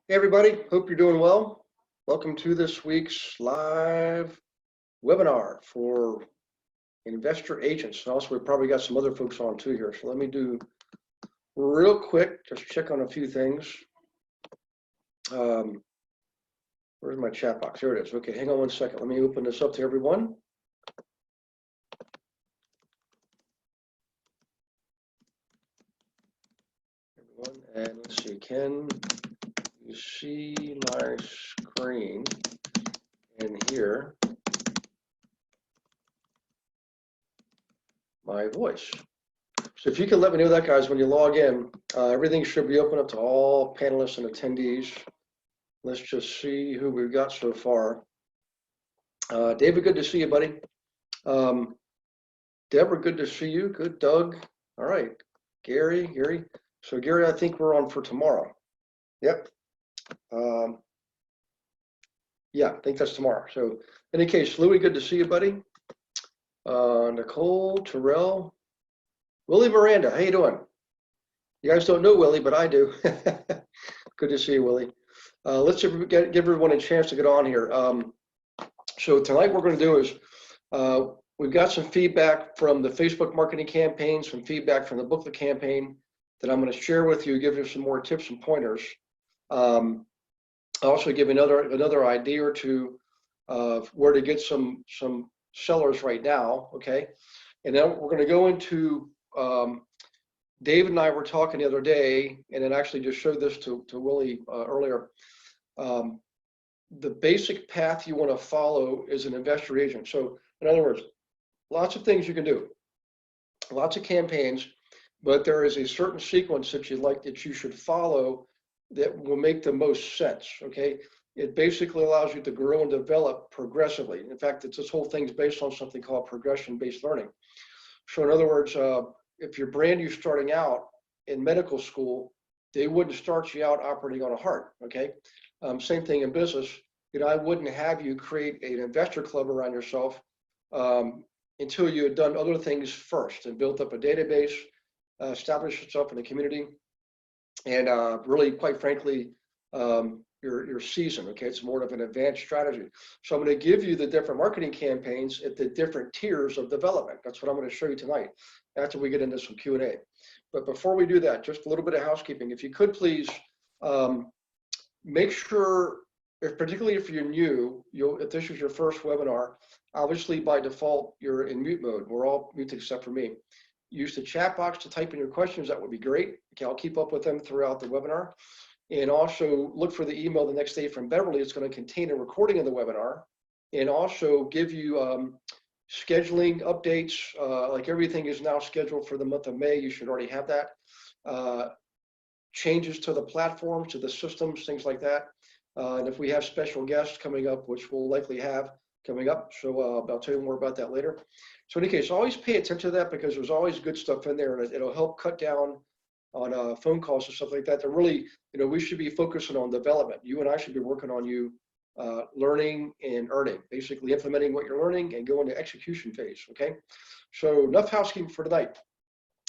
Hey everybody, hope you're doing well. Welcome to this week's live webinar for investor agents. And also we probably got some other folks on too here. So let me do real quick, just check on a few things. Where's my chat box? Here it is. Okay, hang on one second. Let me open this up to everyone. And let's see, can you see my screen in here? My voice. So if you can let me know that, guys, when you log in, everything should be open up to all panelists and attendees. Let's just see who we've got so far. David, good to see you, buddy. Deborah, good to see you. Good, Doug. All right, Gary. So Gary, I think we're on for tomorrow. Yep. Yeah, I think that's tomorrow. So in any case, Louis, good to see you, buddy. Nicole, Terrell, Willie Miranda, how you doing? You guys don't know Willie, but I do. Good to see you, Willie. Let's give everyone a chance to get on here. So tonight what we're going to do is we've got some feedback from the Facebook marketing campaign, some feedback from the booklet campaign that I'm going to share with you, give you some more tips and pointers. I'll also give you another idea or two of where to get some sellers right now, okay? And then we're going to go into David and I were talking the other day, and it actually just showed this to Willie earlier. The basic path you want to follow is an investor agent. So in other words, lots of things you can do, lots of campaigns, but there is a certain sequence that you should follow that will make the most sense, okay? It basically allows you to grow and develop progressively. In fact, this whole thing is based on something called progression-based learning. So in other words, if you're brand new starting out in medical school, they wouldn't start you out operating on a heart, okay? Same thing in business. I wouldn't have you create an investor club around yourself until you had done other things first and built up a database, established yourself in the community, and really, quite frankly, you're seasoned, okay? It's more of an advanced strategy. So I'm going to give you the different marketing campaigns at the different tiers of development. That's what I'm going to show you tonight after we get into some Q&A. But before we do that, just a little bit of housekeeping. If you could please make sure, particularly if you're new, if this is your first webinar, obviously by default, you're in mute mode. We're all mute except for me. Use the chat box to type in your questions. That would be great. Okay, I'll keep up with them throughout the webinar. And also look for the email the next day from Beverly. It's going to contain a recording of the webinar and also give you scheduling updates. Like everything is now scheduled for the month of May. You should already have that. Changes to the platforms, to the systems, things like that. And if we have special guests coming up, which we'll likely have coming up, so I'll tell you more about that later. So in any case, always pay attention to that because there's always good stuff in there, and it'll help cut down on phone calls and stuff like that. That really, we should be focusing on development. You and I should be working on you learning and earning, basically implementing what you're learning and going to execution phase, okay? So enough housekeeping for tonight.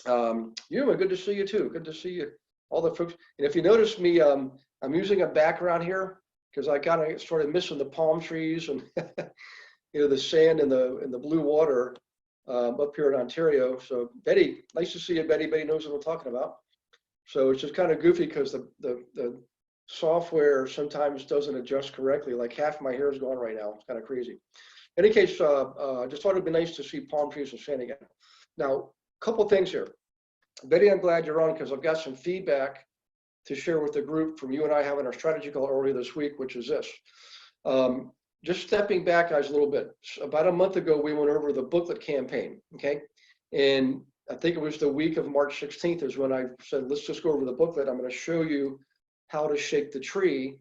Good to see you too. Good to see you, all the folks. And if you notice me, I'm using a background here because I kind of started missing the palm trees and the sand and the blue water up here in Ontario. So Betty, nice to see you, Betty. Betty knows what I'm talking about. So it's just kind of goofy because the software sometimes doesn't adjust correctly. Like half my hair is gone right now. It's kind of crazy. In any case, just thought it'd be nice to see palm trees and sand again. Now, a couple things here. Betty, I'm glad you're on because I've got some feedback to share with the group from you and I having our strategy call earlier this week, which is this. Just stepping back, guys, a little bit. About a month ago, we went over the booklet campaign, okay? And I think it was the week of March 16th is when I said, let's just go over the booklet. I'm going to show you how to shake the tree.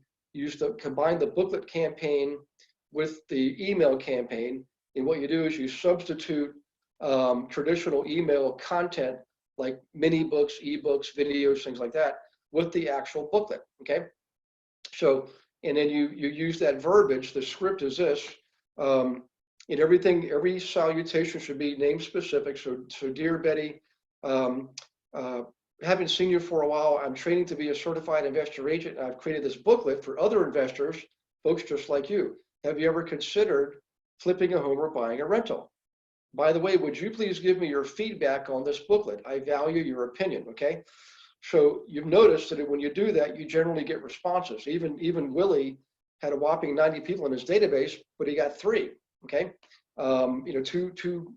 Combine the booklet campaign with the email campaign. And what you do is you substitute traditional email content like mini books, ebooks, videos, things like that with the actual booklet, okay? So, and then you use that verbiage. The script is this. And every salutation should be name specific. So dear Betty, haven't seen you for a while. I'm training to be a certified investor agent. And I've created this booklet for other investors, folks just like you. Have you ever considered flipping a home or buying a rental? By the way, would you please give me your feedback on this booklet? I value your opinion, okay? So you've noticed that when you do that, you generally get responses. Even Willie had a whopping 90 people in his database, but he got 3, okay? Two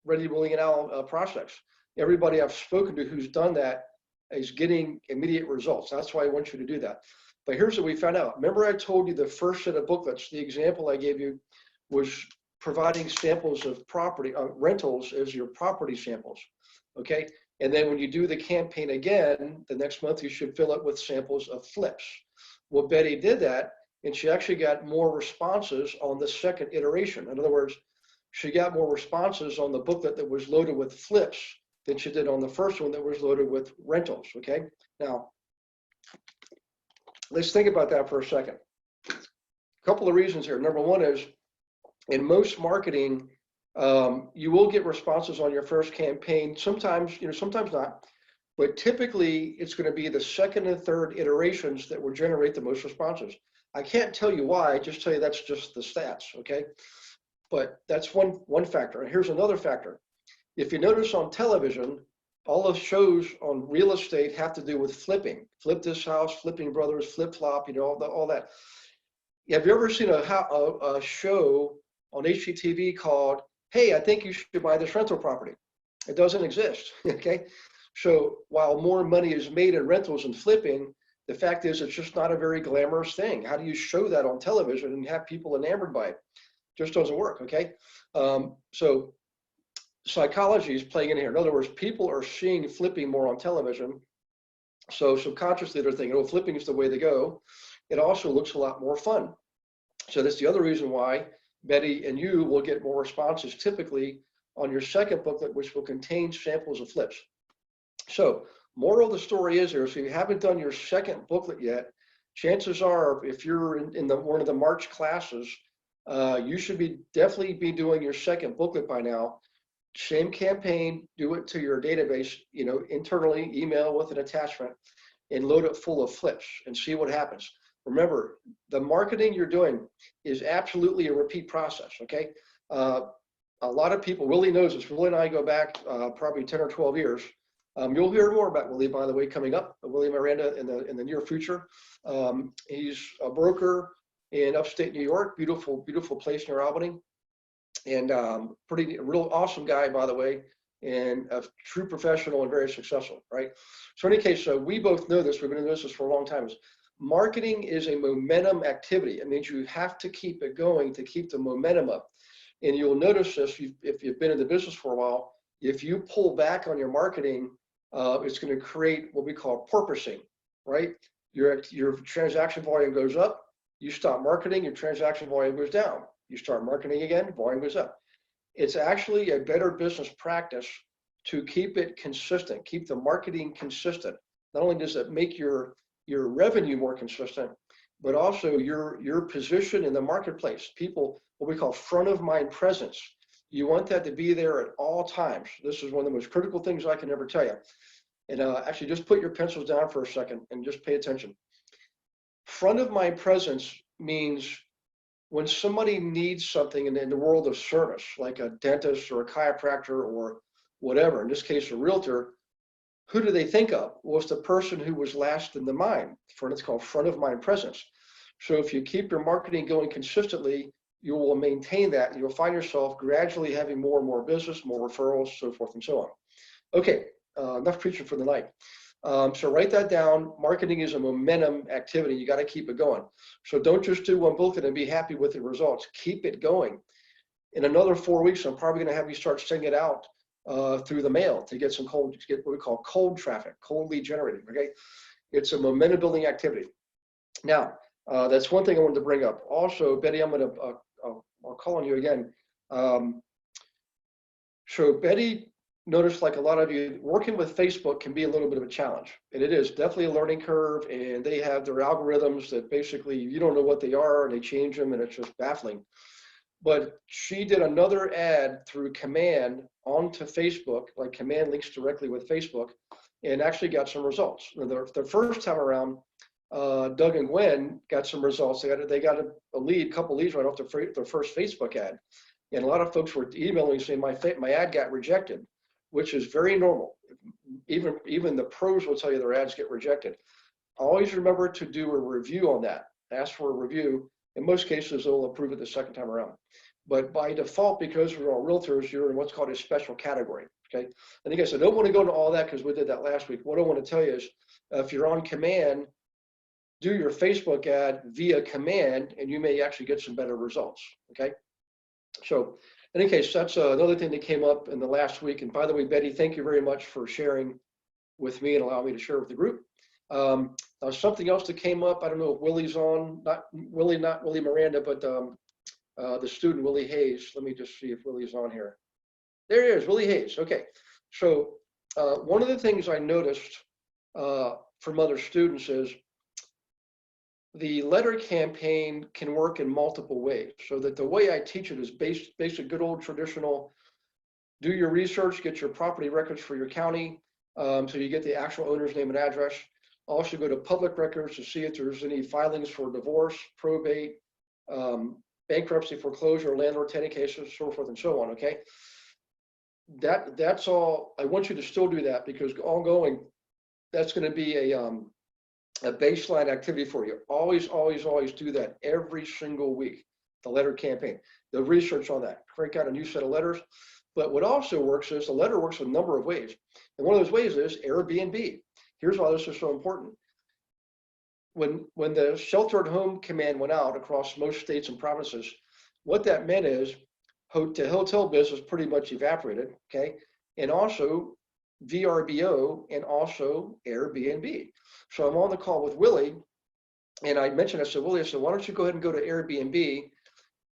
ready, willing, and out prospects. Everybody I've spoken to who's done that is getting immediate results. That's why I want you to do that. But here's what we found out. Remember I told you the first set of booklets, the example I gave you was providing samples of property rentals as your property samples, okay? And then when you do the campaign again, the next month you should fill it with samples of flips. Well, Betty did that, and she actually got more responses on the second iteration. In other words, she got more responses on the booklet that was loaded with flips than she did on the first one that was loaded with rentals, okay? Now, let's think about that for a second. A couple of reasons here. Number one is, in most marketing, you will get responses on your first campaign. Sometimes, sometimes not, but typically it's going to be the second and third iterations that will generate the most responses. I can't tell you why, I just tell you that's just the stats, okay? But that's one factor. And here's another factor. If you notice on television, all the shows on real estate have to do with flipping. Flip this house, flipping brothers, flip flop, all that. Have you ever seen a show on HGTV called, hey, I think you should buy this rental property? It doesn't exist, okay? So while more money is made in rentals and flipping, the fact is it's just not a very glamorous thing. How do you show that on television and have people enamored by it? Just doesn't work, okay? So psychology is playing in here. In other words, people are seeing flipping more on television. So subconsciously they're thinking, oh, flipping is the way to go. It also looks a lot more fun. So that's the other reason why Betty and you will get more responses typically on your second booklet, which will contain samples of flips. So moral of the story is here, so if you haven't done your second booklet yet, chances are if you're in one of the March classes, you should definitely be doing your second booklet by now. Same campaign, do it to your database, internally, email with an attachment, and load it full of flips and see what happens. Remember, the marketing you're doing is absolutely a repeat process, okay? A lot of people, Willie knows this. Willie and I go back probably 10 or 12 years. You'll hear more about Willie, by the way, coming up. Willie Miranda in the near future. He's a broker in upstate New York, beautiful place near Albany, and real awesome guy, by the way, and a true professional and very successful, right? So in any case, we both know this. We've been in business for a long time. Marketing is a momentum activity. It means you have to keep it going to keep the momentum up. And you'll notice this if you've been in the business for a while. If you pull back on your marketing, it's going to create what we call porpoising, right? Your transaction volume goes up. You stop marketing, your transaction volume goes down. You start marketing again, volume goes up. It's actually a better business practice to keep it consistent, keep the marketing consistent. Not only does it make your revenue more consistent, but also your position in the marketplace. People, what we call front of mind presence. You want that to be there at all times. This is one of the most critical things I can ever tell you. And actually just put your pencils down for a second and just pay attention. Front of mind presence means when somebody needs something in the world of service, like a dentist or a chiropractor or whatever, in this case, a realtor, who do they think of? Well, it's the person who was last in the mind. It's called front of mind presence. So if you keep your marketing going consistently, you will maintain that and you'll find yourself gradually having more and more business, more referrals, so forth and so on. Okay, enough preaching for the night. So write that down. Marketing is a momentum activity. You got to keep it going. So don't just do one booklet and be happy with the results. Keep it going. In another 4 weeks, I'm probably going to have you start sending it out through the mail to get what we call cold traffic, cold lead generating. Okay, it's a momentum building activity. Now, that's one thing I wanted to bring up. Also, Betty, I'll call on you again. So Betty noticed, like a lot of you, working with Facebook can be a little bit of a challenge, and it is definitely a learning curve, and they have their algorithms that basically you don't know what they are and they change them, and it's just baffling. But she did another ad through command onto Facebook, like command links directly with Facebook, and actually got some results. The first time around, Doug and Gwen got some results. They got a lead, couple leads right off their first Facebook ad, and a lot of folks were emailing saying my ad got rejected, which is very normal. Even the pros will tell you their ads get rejected. Always remember to do a review on that. Ask for a review. In most cases, they'll approve it the second time around. But by default, because we're all realtors, you're in what's called a special category. Okay. I think I said I don't want to go into all that because we did that last week. What I want to tell you is, if you're on command, do your Facebook ad via command, and you may actually get some better results. Okay. So, in any case, that's another thing that came up in the last week. And by the way, Betty, thank you very much for sharing with me and allowing me to share with the group. Something else that came up, I don't know if Willie's on, not Willie Miranda, but the student, Willie Hayes. Let me just see if Willie's on here. There he is, Willie Hayes. Okay. So one of the things I noticed from other students is the letter campaign can work in multiple ways. So that the way I teach it is basic, good old traditional, do your research, get your property records for your county, so you get the actual owner's name and address. Also go to public records to see if there's any filings for divorce, probate, bankruptcy, foreclosure, landlord-tenant cases, so forth and so on, okay? That's all. I want you to still do that because ongoing, that's gonna be a baseline activity for you. Always, always, always do that every single week, the letter campaign, the research on that, crank out a new set of letters. But what also works is the letter works in a number of ways. And one of those ways is Airbnb. Here's why this is so important. When the shelter at home command went out across most states and provinces, what that meant is the hotel business pretty much evaporated, okay? And also VRBO and also Airbnb. So I'm on the call with Willie, and I said, Willie, I said, why don't you go ahead and go to Airbnb?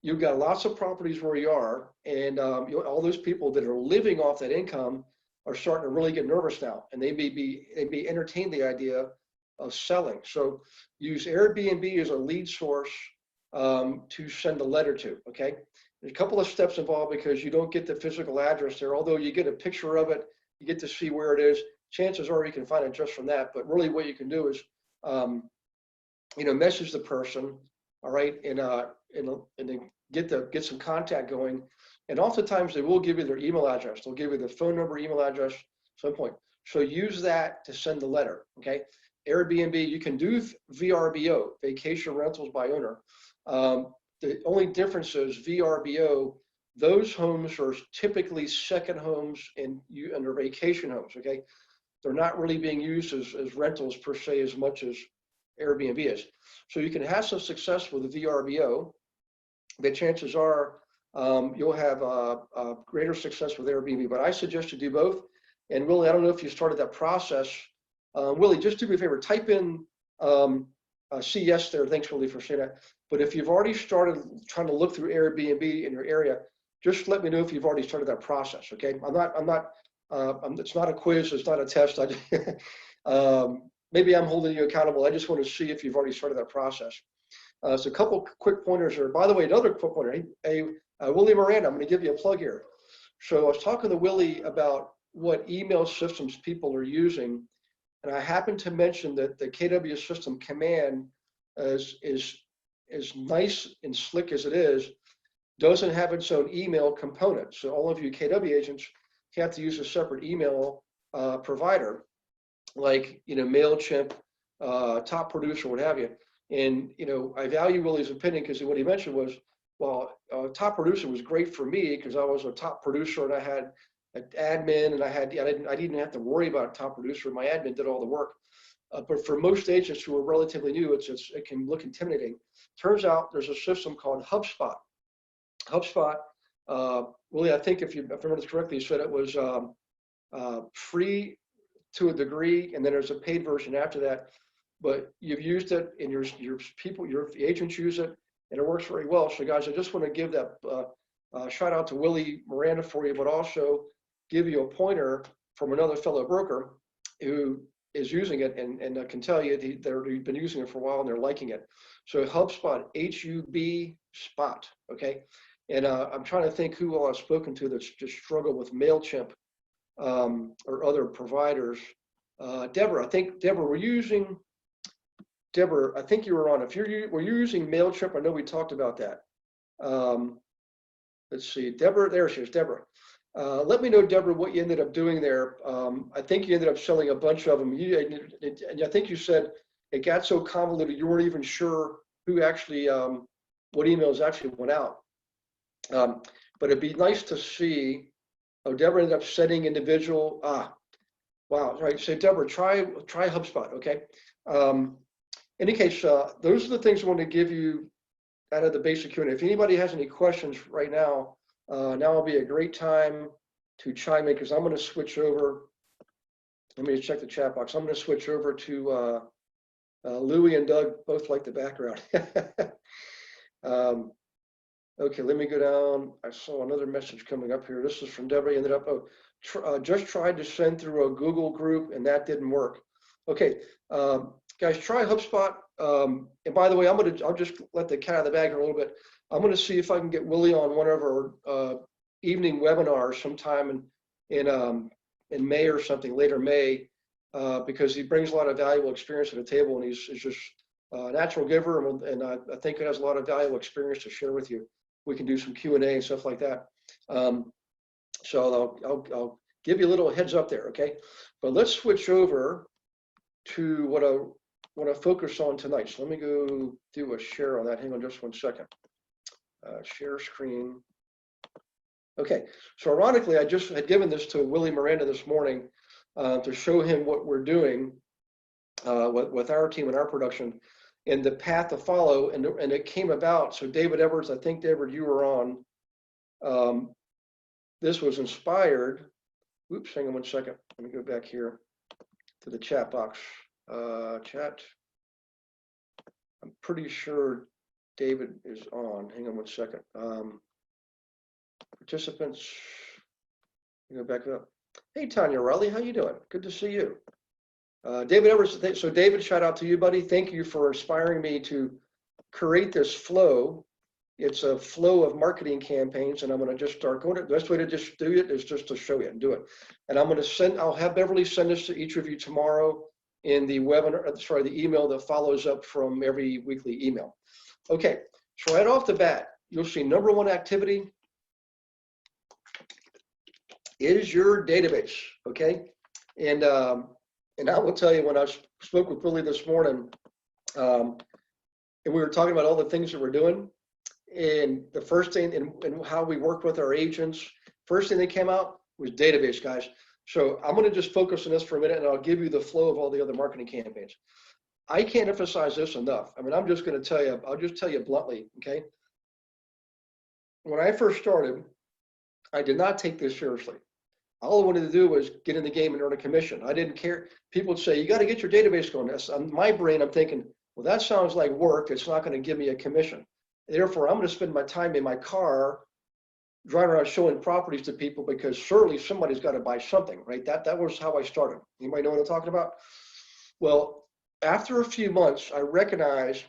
You've got lots of properties where you are, and all those people that are living off that income are starting to really get nervous now, and they may be entertain the idea of selling. So use Airbnb as a lead source to send a letter to, okay? There's a couple of steps involved because you don't get the physical address there, although you get a picture of it, you get to see where it is. Chances are you can find it just from that, but really what you can do is, message the person, all right, and then get some contact going. And oftentimes they will give you their email address. They'll give you the phone number, email address, at some point. So use that to send the letter, okay? Airbnb, you can do VRBO, vacation rentals by owner. The only difference is VRBO, those homes are typically second homes and under vacation homes, okay? They're not really being used as rentals per se as much as Airbnb is. So you can have some success with the VRBO, but chances are you'll have greater success with Airbnb. But I suggest you do both. And Willie, I don't know if you started that process. Willie, just do me a favor, type in CS there. Thanks, Willie, for saying that. But if you've already started trying to look through Airbnb in your area, just let me know if you've already started that process. Okay, it's not a quiz, it's not a test. Maybe I'm holding you accountable. I just want to see if you've already started that process. So a couple quick pointers here. By the way, another quick pointer. Hey, Willie Miranda, I'm going to give you a plug here. So I was talking to Willie about what email systems people are using, and I happened to mention that the KW system command is nice and slick as it is, doesn't have its own email component. So all of you KW agents have to use a separate email provider, like MailChimp, Top Producer, what have you. And I value Willie's opinion because what he mentioned was, well, Top Producer was great for me because I was a top producer and I had an admin and I didn't have to worry about a top producer. My admin did all the work. But for most agents who are relatively new, it can look intimidating. Turns out there's a system called HubSpot. HubSpot, Willie, I think if I remember this correctly, you said it was free to a degree, and then there's a paid version after that. But you've used it, and your agents use it, and it works very well. So guys, I just want to give that shout out to Willie Miranda for you, but also give you a pointer from another fellow broker who is using it and can tell you they've been using it for a while and they're liking it. So HubSpot, H-U-B Spot, okay? And I'm trying to think who all I've spoken to that's just struggled with MailChimp or other providers. Deborah, I think, Deborah, Deborah, I think you were on. Were you using MailChimp? I know we talked about that. Let's see, Deborah, there she is, Deborah. Let me know, Deborah, what you ended up doing there. I think you ended up selling a bunch of them. And I think you said it got so convoluted you weren't even sure who actually, what emails actually went out. But it'd be nice to see. Oh, Deborah ended up setting individual. Wow, right. So Deborah, try HubSpot. Okay. In any case, those are the things I want to give you out of the basic Q&A. If anybody has any questions right now, now will be a great time to chime in because I'm going to switch over. Let me just check the chat box. I'm going to switch over to Louie and Doug, both like the background. Okay, let me go down. I saw another message coming up here. This is from Deborah. Ended up, just tried to send through a Google group and that didn't work. Okay, guys, try HubSpot. And by the way, I'll just let the cat out of the bag here a little bit. I'm going to see if I can get Willie on one of our evening webinars sometime in May or something, later May, because he brings a lot of valuable experience to the table and he's just a natural giver, and I think it has a lot of valuable experience to share with you. We can do some Q&A and stuff like that. So I'll give you a little heads up there, okay? But let's switch over to what I want to focus on tonight. So let me go do a share on that. Hang on just one second. Share screen. Okay, so ironically, I just had given this to Willie Miranda this morning to show him what we're doing with our team and our production and the path to follow, and it came about. So David Edwards, I think, David, you were on. This was inspired. Oops, hang on one second. Let me go back here to the chat box. Chat. I'm pretty sure David is on. Hang on one second. Participants. Go back up. Hey, Tanya Raleigh, how you doing? Good to see you. David Edwards, so David, shout out to you, buddy. Thank you for inspiring me to create this flow. It's a flow of marketing campaigns, and I'm going to just start going. The best way to just do it is just to show you and do it. And I'm going to I'll have Beverly send this to each of you tomorrow in the webinar, sorry, the email that follows up from every weekly email. Okay, so right off the bat, you'll see number one activity is your database, okay? And I will tell you, when I spoke with Billy this morning, and we were talking about all the things that we're doing, and the first thing, and how we work with our agents, first thing that came out was database, guys. So I'm going to just focus on this for a minute, and I'll give you the flow of all the other marketing campaigns. I can't emphasize this enough. I mean, I'm just going to tell you, I'll just tell you bluntly, okay? When I first started, I did not take this seriously. All I wanted to do was get in the game and earn a commission. I didn't care. People would say, you got to get your database going. That's, on my brain, I'm thinking, well, that sounds like work. It's not going to give me a commission. Therefore, I'm going to spend my time in my car driving around showing properties to people, because surely somebody's got to buy something, right? That was how I started. Anybody know what I'm talking about? Well, after a few months, I recognized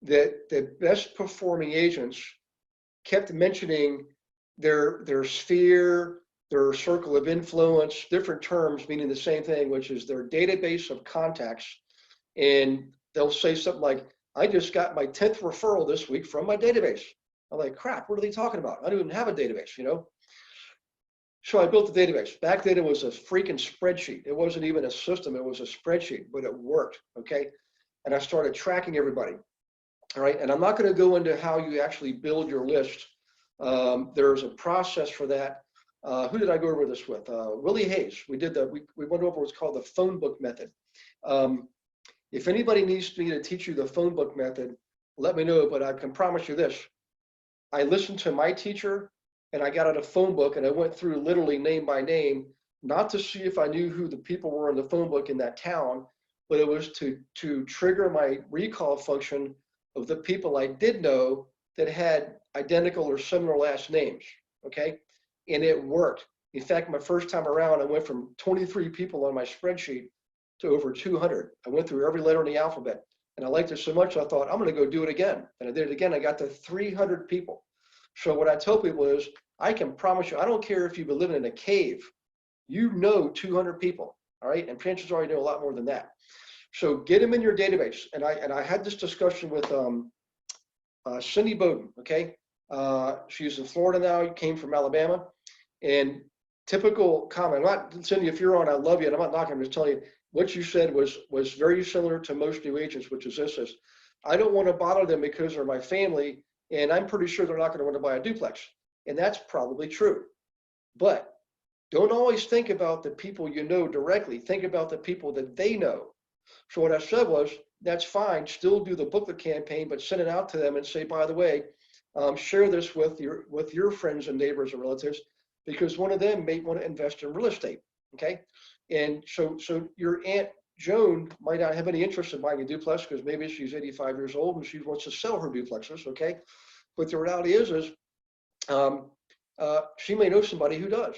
that the best performing agents kept mentioning their sphere, their circle of influence, different terms meaning the same thing, which is their database of contacts. And they'll say something like, I just got my 10th referral this week from my database. I'm like, crap, what are they talking about? I don't even have a database, you know? So I built the database. Back then it was a freaking spreadsheet. It wasn't even a system, it was a spreadsheet, but it worked, okay? And I started tracking everybody, all right? And I'm not gonna go into how you actually build your list. There's a process for that. Who did I go over this with? Willie Hayes. We went over what's called the phone book method. If anybody needs me to teach you the phone book method, let me know, but I can promise you this. I listened to my teacher and I got out a phone book and I went through literally name by name, not to see if I knew who the people were in the phone book in that town, but it was to trigger my recall function of the people I did know that had identical or similar last names, okay? And it worked. In fact, my first time around, I went from 23 people on my spreadsheet to over 200. I went through every letter in the alphabet, and I liked it so much, I thought, I'm gonna go do it again. And I did it again, I got to 300 people. So what I tell people is, I can promise you, I don't care if you've been living in a cave, you know 200 people, all right? And chances are you know a lot more than that. So get them in your database. And I had this discussion with Cindy Bowden, okay? She's in Florida now, came from Alabama. And typical comment, I'm not, Cindy, if you're on, I love you, and I'm not knocking, I'm just telling you, what you said was very similar to most new agents, which is this, is I don't want to bother them because they're my family, and I'm pretty sure they're not going to want to buy a duplex. And that's probably true. But don't always think about the people you know directly. Think about the people that they know. So what I said was, that's fine, still do the booklet campaign, but send it out to them and say, by the way, share this with your friends and neighbors and relatives, because one of them may want to invest in real estate, okay? And so your Aunt Joan might not have any interest in buying a duplex because maybe she's 85 years old and she wants to sell her duplexes, okay? But the reality is she may know somebody who does.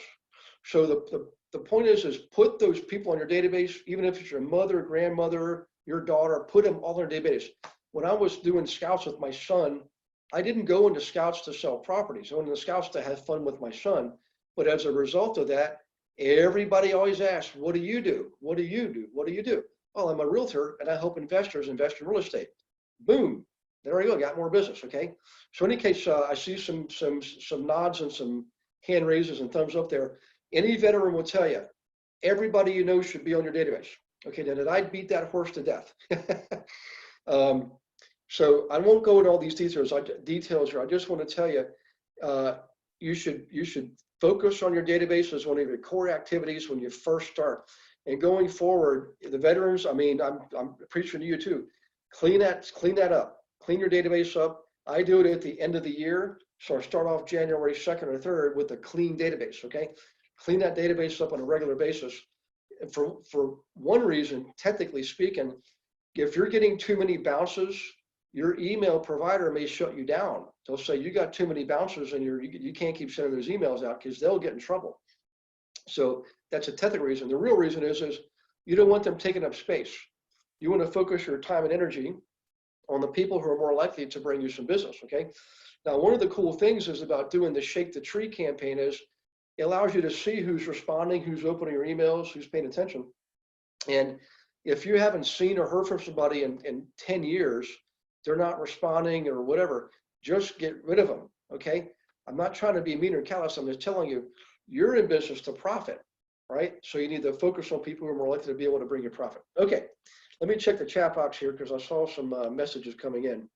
So the point is put those people on your database, even if it's your mother, grandmother, your daughter, put them all in your database. When I was doing scouts with my son, I didn't go into scouts to sell properties. I went into scouts to have fun with my son. But as a result of that, everybody always asks, what do you do? What do you do? What do you do? Well, I'm a realtor and I help investors invest in real estate. Boom. There we go. Got more business. Okay. So in any case, I see some nods and some hand raises and thumbs up there. Any veteran will tell you, everybody you know should be on your database. Okay. Now, did I beat that horse to death? So I won't go into all these details here. I just want to tell you, you should focus on your database as one of your core activities when you first start. And going forward, the veterans, I mean, I'm preaching to you too. Clean that up. Clean your database up. I do it at the end of the year. So I start off January 2nd or 3rd with a clean database, okay? Clean that database up on a regular basis. And for one reason, technically speaking, if you're getting too many bounces, your email provider may shut you down. They'll say you got too many bounces and you can't keep sending those emails out because they'll get in trouble. So that's a technical reason. The real reason is you don't want them taking up space. You want to focus your time and energy on the people who are more likely to bring you some business, okay? Now, one of the cool things is about doing the Shake the Tree campaign is it allows you to see who's responding, who's opening your emails, who's paying attention. And if you haven't seen or heard from somebody in 10 years, they're not responding or whatever, just get rid of them, okay? I'm not trying to be mean or callous. I'm just telling you, you're in business to profit, right? So you need to focus on people who are more likely to be able to bring you profit. Okay, let me check the chat box here because I saw some messages coming in.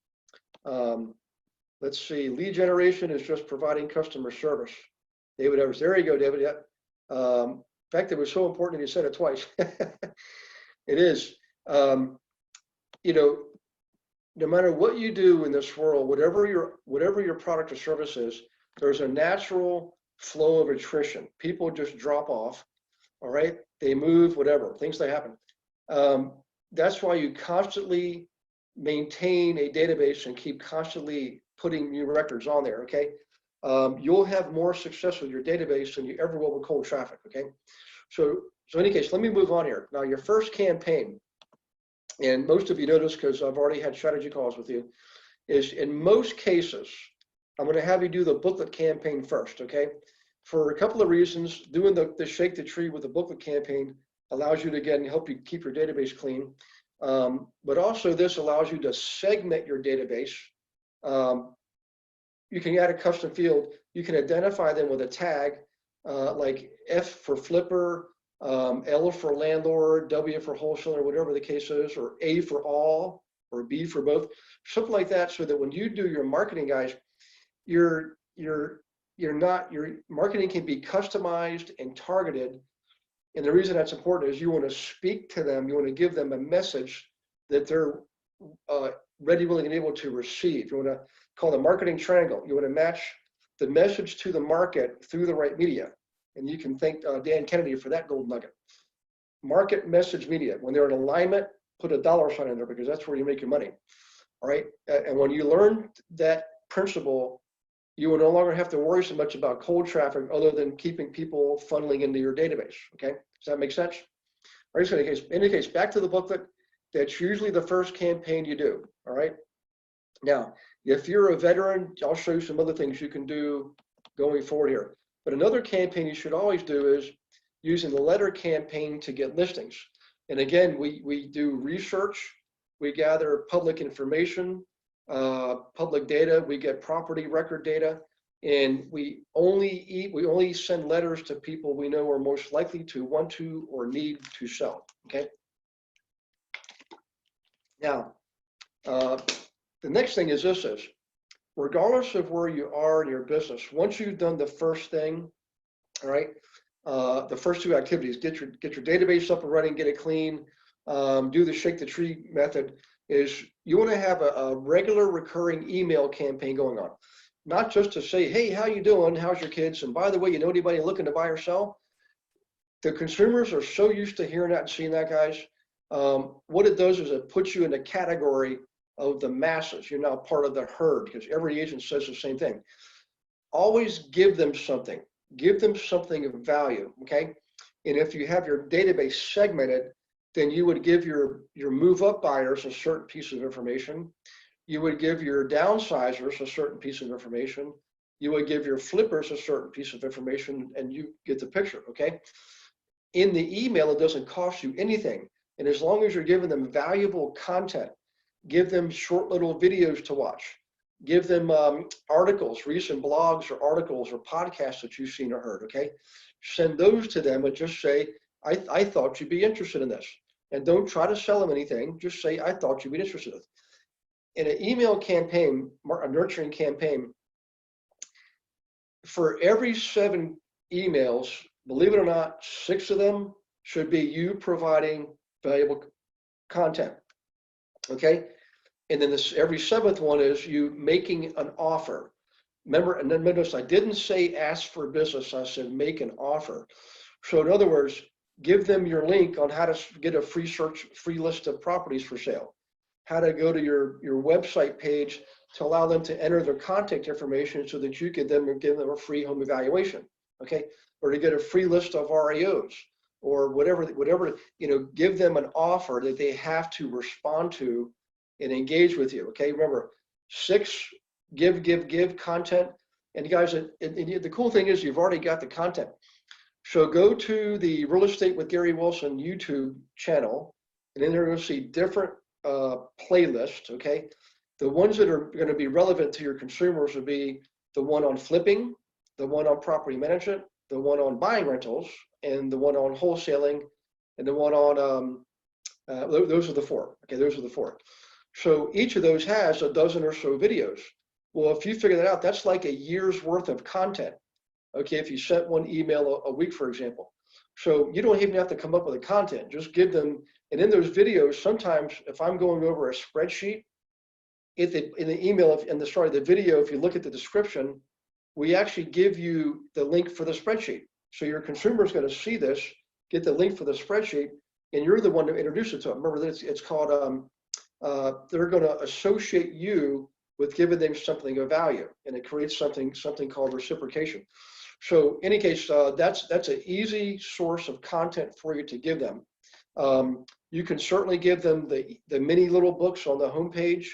Let's see, lead generation is just providing customer service. David Evers, there you go, David, yep. In fact, it was so important that you said it twice. It is, you know, no matter what you do in this world, whatever your product or service is, there's a natural flow of attrition. People just drop off, all right? They move, whatever, things that happen. That's why you constantly maintain a database and keep constantly putting new records on there, okay? You'll have more success with your database than you ever will with cold traffic, okay? So in any case, let me move on here. Now, your first campaign, and most of you know this because I've already had strategy calls with you, is in most cases, I'm going to have you do the booklet campaign first, okay? For a couple of reasons, doing the Shake the Tree with the booklet campaign allows you to, again, help you keep your database clean. But also this allows you to segment your database. You can add a custom field. You can identify them with a tag like F for flipper, L for landlord, W for wholesaler, whatever the case is, or A for all, or B for both, something like that, so that when you do your marketing, guys, your marketing can be customized and targeted. And the reason that's important is you want to speak to them, you want to give them a message that they're ready, willing, and able to receive. You want to call the marketing triangle. You want to match the message to the market through the right media. And you can thank Dan Kennedy for that gold nugget. Market message media. When they're in alignment, put a dollar sign in there because that's where you make your money. All right. And when you learn that principle, you will no longer have to worry so much about cold traffic other than keeping people funneling into your database. Okay. Does that make sense? All right. So in any case, back to the booklet. That's usually the first campaign you do. All right. Now, if you're a veteran, I'll show you some other things you can do going forward here. But another campaign you should always do is using the letter campaign to get listings. And again, we do research, we gather public information, public data, we get property record data, and we only send letters to people we know are most likely to want to or need to sell. Okay. Now, the next thing is this: regardless of where you are in your business, once you've done the first thing, all right, the first two activities, get your database up and running, get it clean, do the shake the tree method, is you want to have a regular recurring email campaign going on. Not just to say, hey, how you doing? How's your kids? And by the way, you know anybody looking to buy or sell? The consumers are so used to hearing that and seeing that, guys. What it does is it puts you in a category of the masses. You're now part of the herd, because every agent says the same thing. Always give them something. Give them something of value, okay? And if you have your database segmented, then you would give your move-up buyers a certain piece of information. You would give your downsizers a certain piece of information. You would give your flippers a certain piece of information, and you get the picture, okay? In the email, it doesn't cost you anything. And as long as you're giving them valuable content, give them short little videos to watch. Give them articles, recent blogs or articles or podcasts that you've seen or heard, okay? Send those to them and just say, I thought you'd be interested in this. And don't try to sell them anything. Just say, I thought you'd be interested in it. In an email campaign, a nurturing campaign, for every 7 emails, believe it or not, 6 of them should be you providing valuable content, okay? And then every 7th one is you making an offer. Remember, and then notice I didn't say ask for business, I said make an offer. So in other words, give them your link on how to get a free list of properties for sale, how to go to your website page to allow them to enter their contact information so that you could then give them a free home evaluation, okay? Or to get a free list of REOs or whatever, you know, give them an offer that they have to respond to and engage with you, okay? Remember, 6, give content. And you guys, and the cool thing is you've already got the content. So go to the Real Estate with Gary Wilson YouTube channel, and then you're going to see different playlists, okay? The ones that are going to be relevant to your consumers would be the one on flipping, the one on property management, the one on buying rentals, and the one on wholesaling, and the one on, those are the 4, okay? Those are the 4. So each of those has a dozen or so videos. Well, if you figure that out, that's like a year's worth of content, okay? If you sent one email a week, for example. So you don't even have to come up with the content, just give them, and in those videos, sometimes if I'm going over a spreadsheet, in the email, the video, if you look at the description, we actually give you the link for the spreadsheet. So your consumer is going to see this, get the link for the spreadsheet, and you're the one to introduce it to them. Remember that it's called, they're going to associate you with giving them something of value, and it creates something called reciprocation. So in any case, that's an easy source of content for you to give them. You can certainly give them the mini little books on the homepage.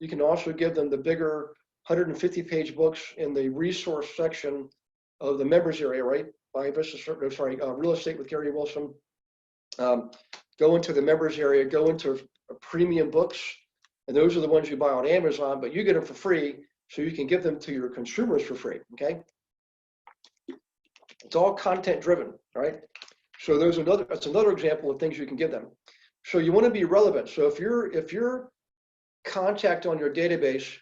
You can also give them the bigger 150-page books in the resource section of the members area, right? Real Estate with Gary Wilson. Go into the members area, go into premium books, and those are the ones you buy on Amazon, but you get them for free, so you can give them to your consumers for free, okay? It's all content driven, right? So that's another example of things you can give them. So you want to be relevant. So if your contact on your database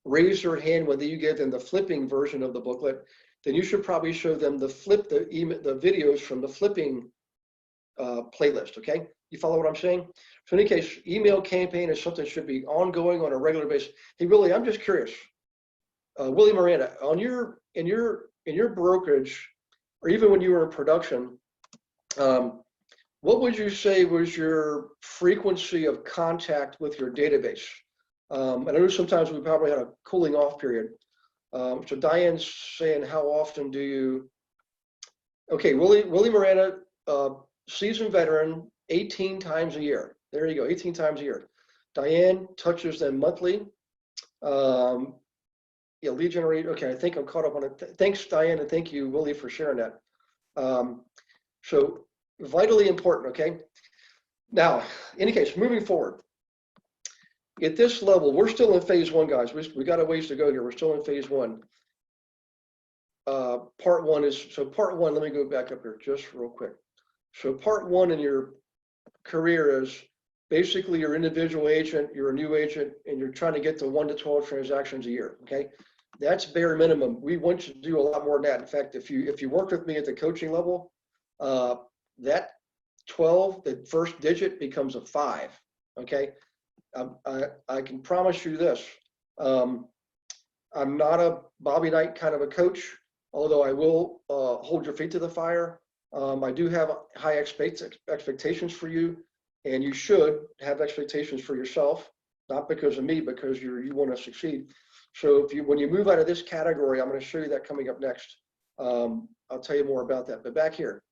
raise their hand when you give them the flipping version of the booklet, then you should probably show them the videos from the flipping playlist, okay? You follow what I'm saying? So in any case, email campaign is something that should be ongoing on a regular basis. Hey, Willie, I'm just curious. Willie Miranda, in your brokerage, or even when you were in production, what would you say was your frequency of contact with your database? I know sometimes we probably had a cooling off period. So Diane's saying, how often do you? Okay, Willie Miranda, seasoned veteran, 18 times a year. There you go, 18 times a year. Diane touches them monthly. Yeah, lead generate. Okay, I think I'm caught up on it. Thanks, Diane, and thank you, Willie, for sharing that. So vitally important, okay? Now, in any case, moving forward, at this level, we're still in phase one, guys. We got a ways to go here. We're still in phase one. Part one is, so part one, let me go back up here just real quick. So part one in your career is basically you're an individual agent, you're a new agent, and you're trying to get to 1 to 12 transactions a year, okay? That's bare minimum. We want you to do a lot more than that. In fact, if you work with me at the coaching level, that 12, the first digit becomes a 5, okay? I can promise you this. I'm not a Bobby Knight kind of a coach, although I will hold your feet to the fire. I do have high expectations for you, and you should have expectations for yourself, not because of me, because you want to succeed. So when you move out of this category, I'm going to show you that coming up next. I'll tell you more about that. But back here,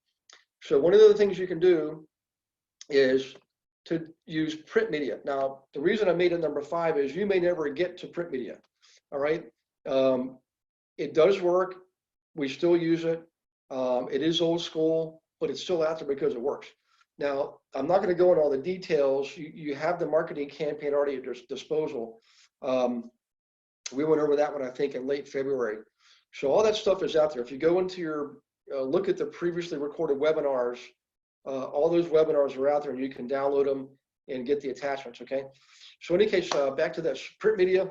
so one of the things you can do is to use print media. Now, the reason I made it number 5 is you may never get to print media. All right. It does work. We still use it. It is old school, but it's still out there because it works. Now, I'm not going to go into all the details. You have the marketing campaign already at your disposal. We went over that one, I think, in late February. So all that stuff is out there. If you go into your, look at the previously recorded webinars, all those webinars are out there and you can download them and get the attachments, okay? So in any case, back to that print media,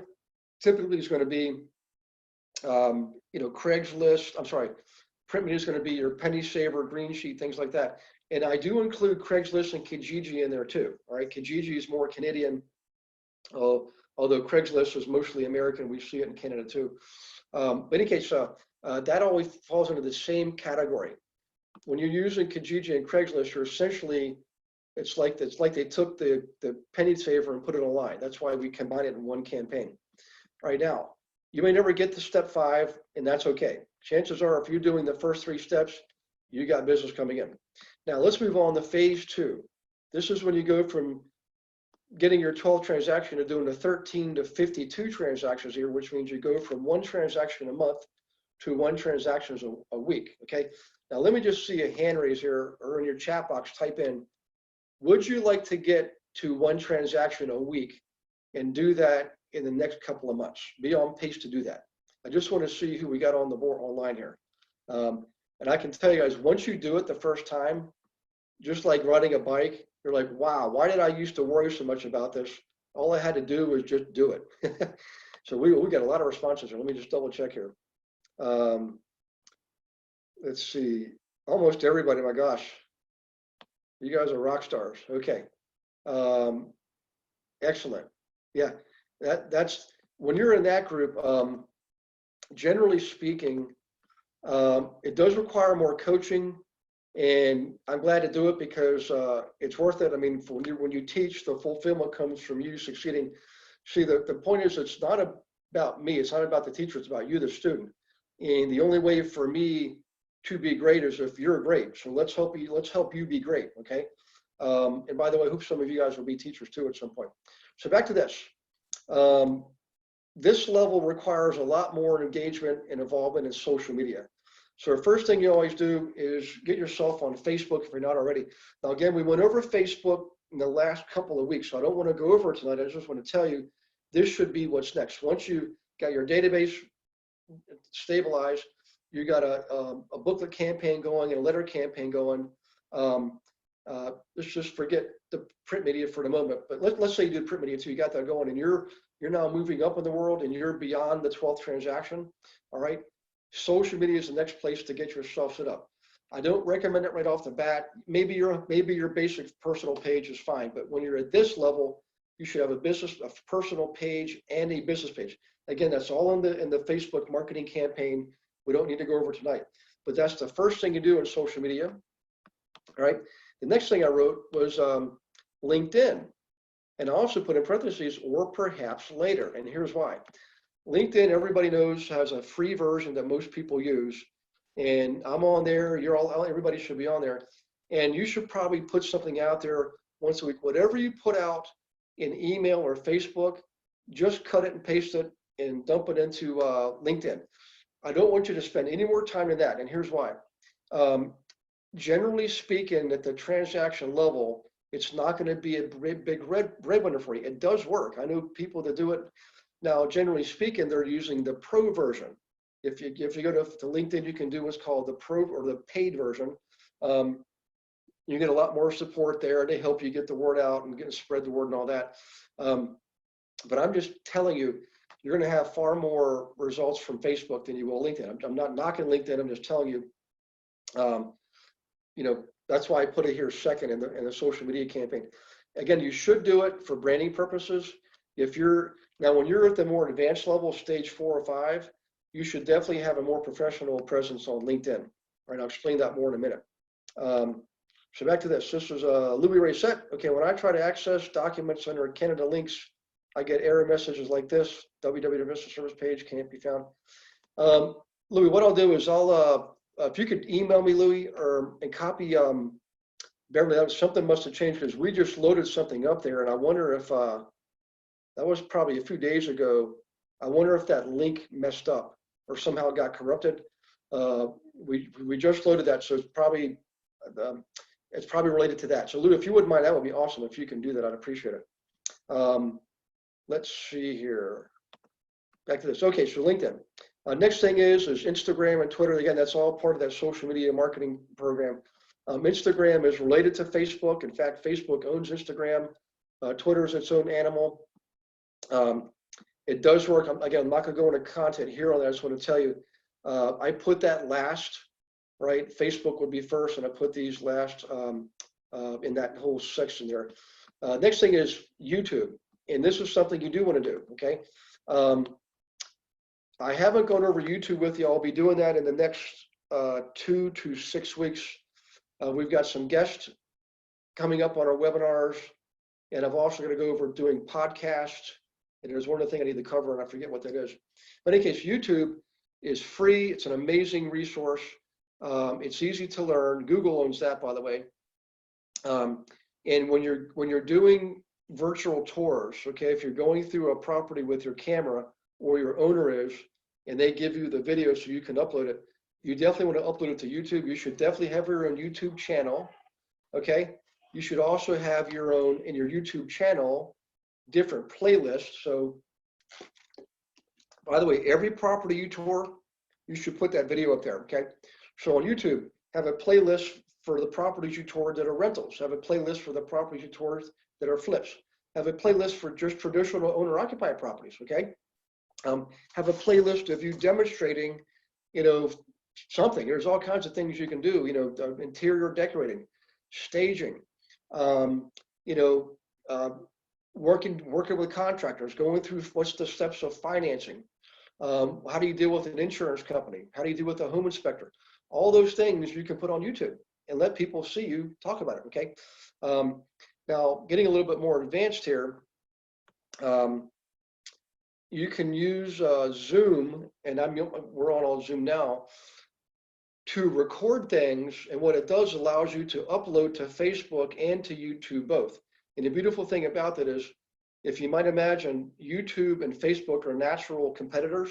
typically is going to be, Craigslist, I'm sorry, print media is going to be your Penny Saver, Green Sheet, things like that. And I do include Craigslist and Kijiji in there too, all right? Kijiji is more Canadian, although Craigslist is mostly American. We see it in Canada too. But in any case, that always falls into the same category. When you're using Kijiji and Craigslist, you're essentially, it's like they took the Penny Saver and put it online. That's why we combine it in one campaign. Right now, you may never get to step 5, and that's okay. Chances are, if you're doing the first 3 steps, you got business coming in. Now, let's move on to phase 2. This is when you go from getting your 12 transaction to doing the 13 to 52 transactions here, which means you go from 1 transaction a month to 1 transaction a week, okay? Now, let me just see a hand raise here, or in your chat box, type in, would you like to get to 1 transaction a week and do that in the next couple of months? Be on pace to do that. I just want to see who we got on the board online here. And I can tell you guys, once you do it the first time, just like riding a bike, you're like, wow, why did I used to worry so much about this? All I had to do was just do it. So we got a lot of responses here. Let me just double check here. Let's see, almost everybody, my gosh. You guys are rock stars. Okay. Excellent. Yeah, that's when you're in that group, generally speaking, it does require more coaching, and I'm glad to do it because it's worth it. I mean, when you teach, the fulfillment comes from you succeeding. See, the point is, it's not about me. It's not about the teacher. It's about you, the student. And the only way for me to be great is if you're great. So let's help you be great. Okay. And by the way, I hope some of you guys will be teachers too at some point. So back to this. This level requires a lot more engagement and involvement in social media. So the first thing you always do is get yourself on Facebook if you're not already. Now, again, we went over Facebook in the last couple of weeks, so I don't want to go over it tonight. I just want to tell you, this should be what's next. Once you got your database stabilized, you got a booklet campaign going and a letter campaign going. Let's just forget the print media for the moment, but let's say you do print media too. You got that going, and you're now moving up in the world, and you're beyond the 12th transaction. All right, social media is the next place to get yourself set up. I don't recommend it right off the bat. Maybe your basic personal page is fine, but when you're at this level, you should have a personal page and a business page. Again, that's all in the Facebook marketing campaign. We don't need to go over tonight, but that's the first thing you do in social media. All right. The next thing I wrote was LinkedIn, and I also put in parentheses, or perhaps later. And here's why. LinkedIn, everybody knows, has a free version that most people use, and I'm on there. Everybody should be on there, and you should probably put something out there once a week. Whatever you put out in email or Facebook, just cut it and paste it and dump it into LinkedIn. I don't want you to spend any more time in that, and here's why. generally speaking, at the transaction level, it's not going to be a big breadwinner for you. It does work. I know people that do it now. Generally speaking, they're using the pro version. If you go to LinkedIn, you can do what's called the pro or the paid version. You get a lot more support there. They help you get the word out and spread the word and all that. But I'm just telling you, you're going to have far more results from Facebook than you will LinkedIn. I'm not knocking LinkedIn. I'm just telling you, that's why I put it here second in the social media campaign. Again, you should do it for branding purposes. When you're at the more advanced level, stage 4 or 5, you should definitely have a more professional presence on LinkedIn. All right, I'll explain that more in a minute. So back to this. This was Louis Reset. Okay, when I try to access documents under Canada links, I get error messages like this: www service page can't be found. Louis, what I'll do is if you could email me, Louis, and copy Beverly, something must have changed because we just loaded something up there, and I wonder if that was probably a few days ago. I wonder if that link messed up or somehow got corrupted. We just loaded that, so it's probably related to that. So Lou, if you wouldn't mind, that would be awesome. If you can do that, I'd appreciate it. Let's see here. Back to this. Okay, so LinkedIn. Next thing is Instagram and Twitter. Again, that's all part of that social media marketing program. Instagram is related to Facebook. In fact, Facebook owns Instagram. Twitter is its own animal. It does work. Again, I'm not going to go into content here on that. I just want to tell you, I put that last, right? Facebook would be first, and I put these last in that whole section there. Next thing is YouTube, and this is something you do want to do, okay? I haven't gone over YouTube with you. I'll be doing that in the next 2 to 6 weeks. We've got some guests coming up on our webinars, and I'm also going to go over doing podcasts. And there's one other thing I need to cover, and I forget what that is. But in any case, YouTube is free. It's an amazing resource. It's easy to learn. Google owns that, by the way. And when you're doing virtual tours, okay, if you're going through a property with your camera, or your owner is, and they give you the video so you can upload it, you definitely want to upload it to YouTube. You should definitely have your own YouTube channel, okay? You should also have your own, in your YouTube channel, different playlists. So, by the way, every property you tour, you should put that video up there, okay? So on YouTube, have a playlist for the properties you toured that are rentals. Have a playlist for the properties you toured that are flips. Have a playlist for just traditional owner-occupied properties, okay? Have a playlist of you demonstrating, something. There's all kinds of things you can do, interior decorating, staging, working with contractors, going through what's the steps of financing. How do you deal with an insurance company? How do you deal with a home inspector? All those things you can put on YouTube and let people see you talk about it, okay? Now, getting a little bit more advanced here, you can use Zoom, and we're on all Zoom now, to record things. And what it does allows you to upload to Facebook and to YouTube both. And the beautiful thing about that is, if you might imagine, YouTube and Facebook are natural competitors.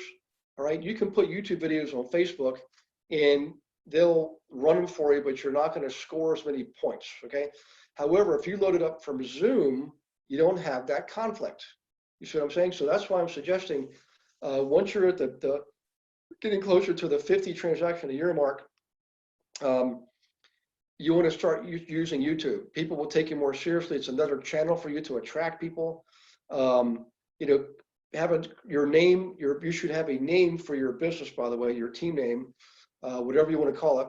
All right, you can put YouTube videos on Facebook and they'll run them for you, but you're not going to score as many points, okay? However, if you load it up from Zoom, you don't have that conflict. You see what I'm saying? So that's why I'm suggesting once you're at the getting closer to the 50 transaction a year mark, you want to start using YouTube. People will take you more seriously. It's another channel for you to attract people. Your name. You should have a name for your business, by the way, your team name, whatever you want to call it.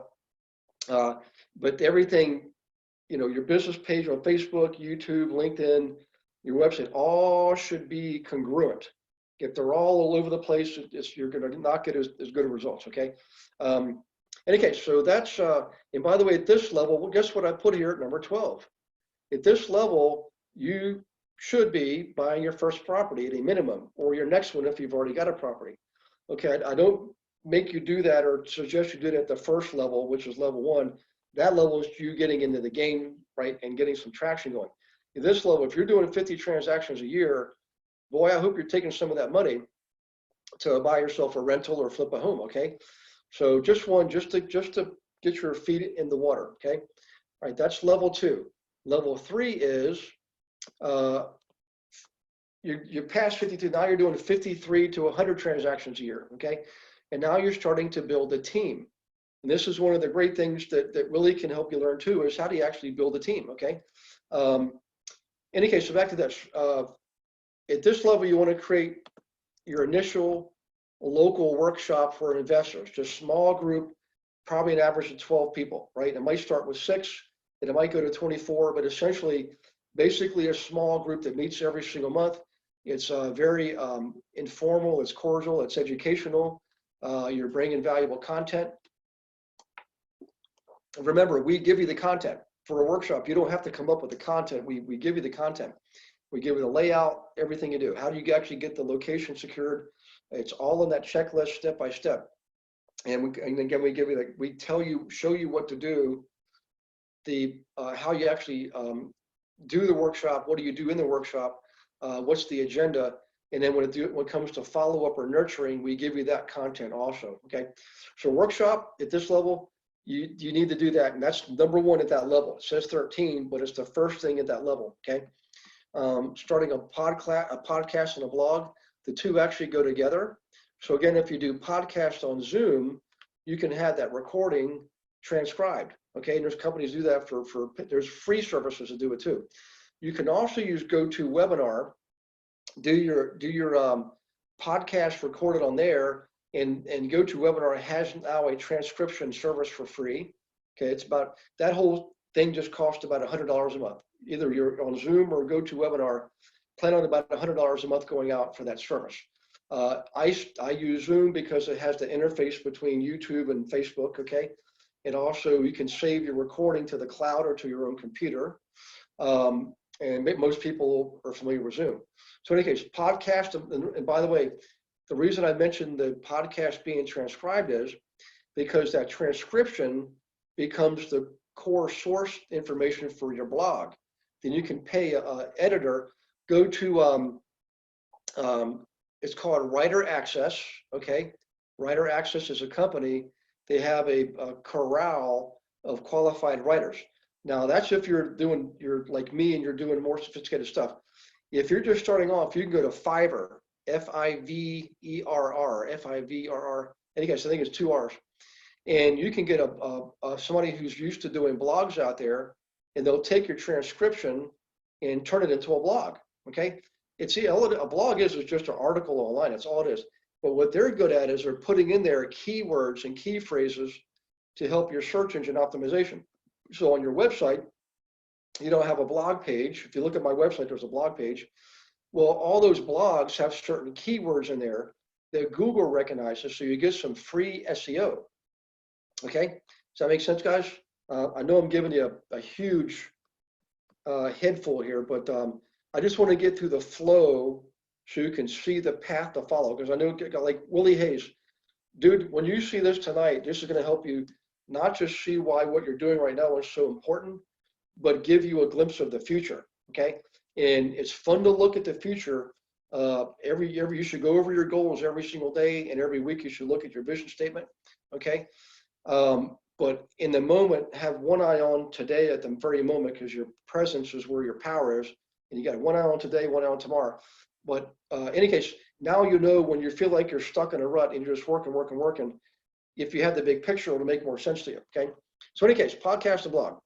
But everything, your business page on Facebook, YouTube, LinkedIn, your website, all should be congruent. If they're all over the place, you're going to not get as good of results, okay? In any case, so that's, and by the way, at this level, well, guess what I put here at number 12? At this level, you should be buying your first property at a minimum, or your next one if you've already got a property. Okay, I don't make you do that or suggest you do it at the first level, which is level 1. That level is you getting into the game, right, and getting some traction going. At this level, if you're doing 50 transactions a year, boy, I hope you're taking some of that money to buy yourself a rental or flip a home, okay? So just to get your feet in the water. Okay. All right. That's level 2. Level 3 is you're past 52. Now you're doing 53 to 100 transactions a year. Okay. And now you're starting to build a team. And this is one of the great things that really can help you learn too, is how do you actually build a team. Okay. In any case, so back to this. At this level, you want to create your initial local workshop for investors, just small group, probably an average of 12 people, right? It might start with 6, and it might go to 24, but essentially, basically a small group that meets every single month. It's very informal, it's cordial, it's educational. You're bringing valuable content. Remember, we give you the content for a workshop. You don't have to come up with the content. We give you the content. We give you the layout, everything you do. How do you actually get the location secured? It's all in that checklist, step by step. And again, we give you we tell you, show you what to do, how you actually do the workshop. What do you do in the workshop? What's the agenda? And then when it comes to follow up or nurturing, we give you that content also. Okay. So workshop at this level, you need to do that, and that's number 1 at that level. It says 13, but it's the first thing at that level. Okay. Starting a podcast and a blog, the two actually go together. So again, if you do podcast on Zoom, you can have that recording transcribed. Okay, and there's companies do that for there's free services to do it too. You can also use GoToWebinar, do your podcast recorded on there, and GoToWebinar has now a transcription service for free. Okay, it's about, that whole thing just costs about $100 a month. Either you're on Zoom or GoToWebinar, plan on about $100 a month going out for that service. I use Zoom because it has the interface between YouTube and Facebook. Okay, and also you can save your recording to the cloud or to your own computer. And most people are familiar with Zoom. So in any case, podcast, and by the way, the reason I mentioned the podcast being transcribed is because that transcription becomes the core source information for your blog. Then you can pay an editor, go to, it's called Writer Access, okay? Writer Access is a company. They have a corral of qualified writers. Now that's if you're like me and you're doing more sophisticated stuff. If you're just starting off, you can go to Fiverr, Fiverr, Fiverr. And guys, I think it's 2 R's. And you can get somebody who's used to doing blogs out there, and they'll take your transcription and turn it into a blog. Okay, a blog is just an article online. That's all it is. But what they're good at is they're putting in there keywords and key phrases to help your search engine optimization. So on your website, you don't have a blog page. If you look at my website, there's a blog page. Well, all those blogs have certain keywords in there that Google recognizes, so you get some free SEO. Okay, does that make sense, guys? I know I'm giving you a huge head full here, but I just want to get through the flow so you can see the path to follow. Because I know, like Willie Hayes, dude, when you see this tonight, this is going to help you not just see why what you're doing right now is so important, but give you a glimpse of the future. Okay, and it's fun to look at the future. Every you should go over your goals every single day, and every week you should look at your vision statement. Okay. But in the moment, have one eye on today at the very moment, because your presence is where your power is, and you got one eye on today, one eye on tomorrow. But in any case, now you know when you feel like you're stuck in a rut and you're just working, if you have the big picture, it'll make more sense to you. Okay. So in any case, podcast and blog.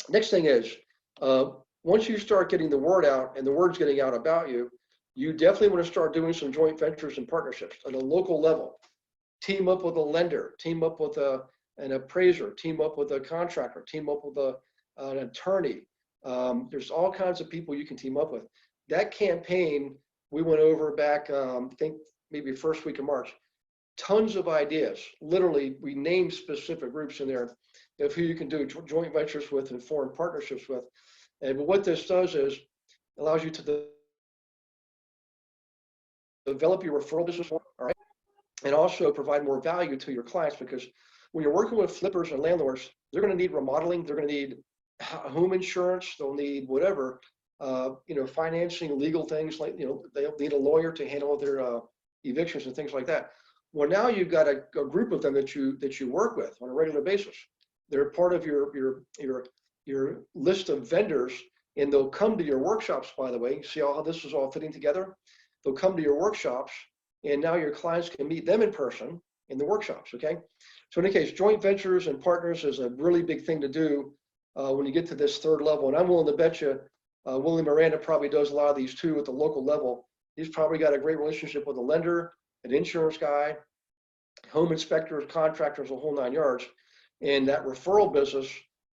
Next thing is, once you start getting the word out and the word's getting out about you, you definitely want to start doing some joint ventures and partnerships at a local level. Team up with a lender, team up with an appraiser, team up with a contractor, team up with an attorney. There's all kinds of people you can team up with. That campaign we went over back, I think maybe first week of March. Tons of ideas. Literally, we named specific groups in there of who you can do joint ventures with and foreign partnerships with. And what this does is allows you to develop your referral business, all right, and also provide more value to your clients, because when you're working with flippers and landlords, they're going to need remodeling, they're going to need home insurance, they'll need whatever, financing, legal things, like, they'll need a lawyer to handle their evictions and things like that. Well, now you've got a group of them that you work with on a regular basis. They're part of your list of vendors, and they'll come to your workshops, by the way. See how this is all fitting together? They'll come to your workshops, and now your clients can meet them in person in the workshops, okay? So in any case, joint ventures and partners is a really big thing to do when you get to this third level. And I'm willing to bet you Willie Miranda probably does a lot of these too at the local level. He's probably got a great relationship with a lender, an insurance guy, home inspectors, contractors, a whole 9 yards. And that referral business,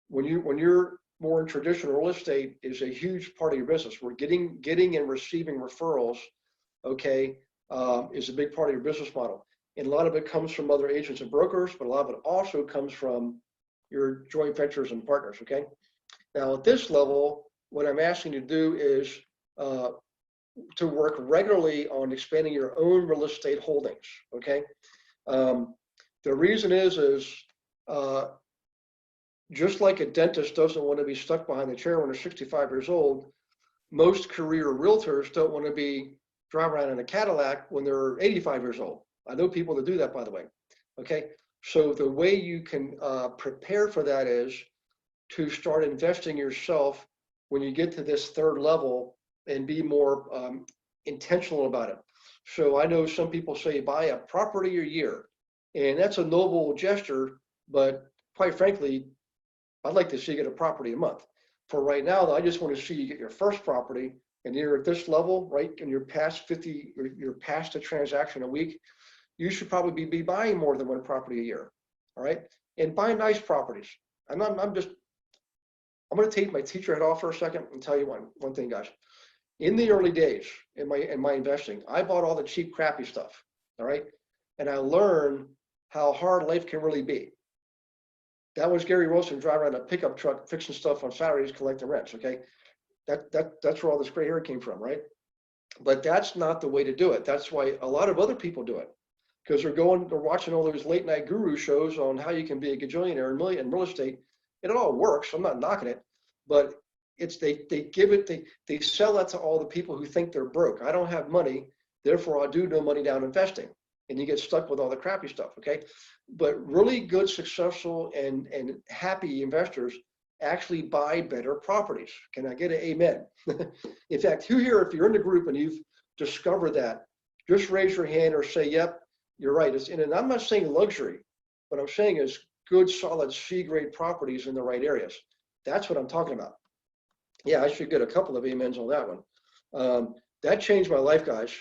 when you're more in traditional real estate, is a huge part of your business. We're getting and receiving referrals, okay, is a big part of your business model. And a lot of it comes from other agents and brokers, but a lot of it also comes from your joint ventures and partners, okay? Now at this level, what I'm asking you to do is to work regularly on expanding your own real estate holdings, okay? The reason is just like a dentist doesn't want to be stuck behind the chair when they're 65 years old, most career realtors don't want to be driving around in a Cadillac when they're 85 years old. I know people that do that, by the way, okay? So the way you can prepare for that is to start investing yourself when you get to this third level and be more intentional about it. So I know some people say buy a property a year, and that's a noble gesture, but quite frankly, I'd like to see you get a property a month. For right now, though, I just want to see you get your first property, and you're at this level, right? And you're past 50, you're past a transaction a week. You should probably be buying more than one property a year, all right? And buy nice properties. I'm going to take my teacher hat off for a second and tell you one thing, guys. In the early days in my investing, I bought all the cheap, crappy stuff, all right? And I learned how hard life can really be. That was Gary Wilson driving around a pickup truck, fixing stuff on Saturdays, collecting rents, okay? That's where all this gray hair came from, right? But that's not the way to do it. That's why a lot of other people do it, because they're watching all those late night guru shows on how you can be a gajillionaire in real estate. And it all works. I'm not knocking it, but they sell that to all the people who think they're broke. I don't have money, therefore I do no money down investing. And you get stuck with all the crappy stuff, okay? But really good, successful, and happy investors actually buy better properties. Can I get an amen? In fact, who here, if you're in the group and you've discovered that, just raise your hand or say, yep, you're right. And I'm not saying luxury. What I'm saying is good, solid C-grade properties in the right areas. That's what I'm talking about. Yeah, I should get a couple of amens on that one. That changed my life, guys.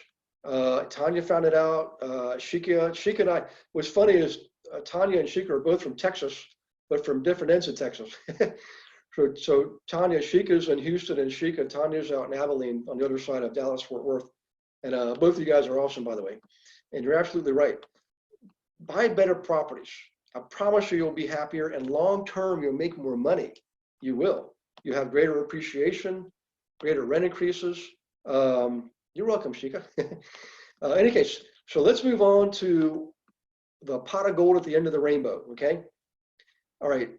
Tanya found it out. Shika and I, what's funny is Tanya and Shika are both from Texas, but from different ends of Texas. so Tanya, Shika's in Houston, and Tanya's out in Abilene on the other side of Dallas, Fort Worth. And both of you guys are awesome, by the way. And you're absolutely right. Buy better properties. I promise you'll be happier, and long-term, you'll make more money. You will. You have greater appreciation, greater rent increases. You're welcome, Shika. Any case, so let's move on to the pot of gold at the end of the rainbow, okay? All right.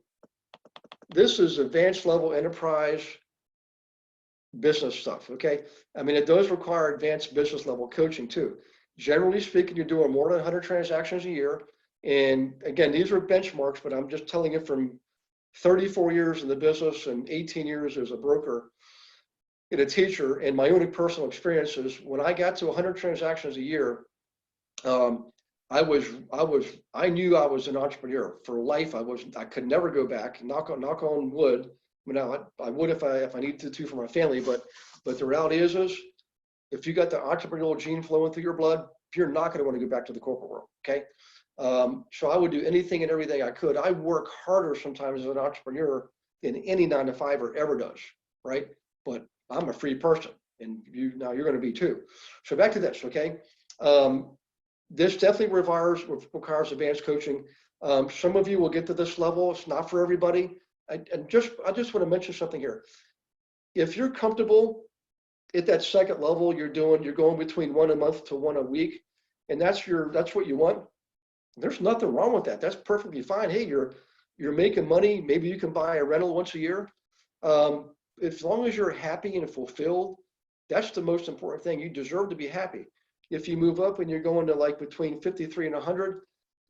This is advanced level enterprise business stuff, okay? I mean, it does require advanced business level coaching too. Generally speaking, you're doing more than 100 transactions a year. And again, these are benchmarks, but I'm just telling you from 34 years in the business and 18 years as a broker and a teacher, and my own personal experiences. When I got to 100 transactions a year, I knew I was an entrepreneur for life. I could never go back. Knock on wood. I mean, I would if I needed to for my family, but the reality is if you got the entrepreneurial gene flowing through your blood, you're not going to want to go back to the corporate world. Okay. So I would do anything and everything I could. I work harder sometimes as an entrepreneur than any 9-to-5er ever does, right? But I'm a free person, and you're going to be too. So back to this, okay? This definitely requires advanced coaching. Some of you will get to this level. It's not for everybody. I just want to mention something here. If you're comfortable at that second level, you're going between one a month to one a week, and that's what you want. There's nothing wrong with that. That's perfectly fine. Hey, you're making money. Maybe you can buy a rental once a year. As long as you're happy and fulfilled, that's the most important thing. You deserve to be happy. If you move up and you're going to like between 53 and 100,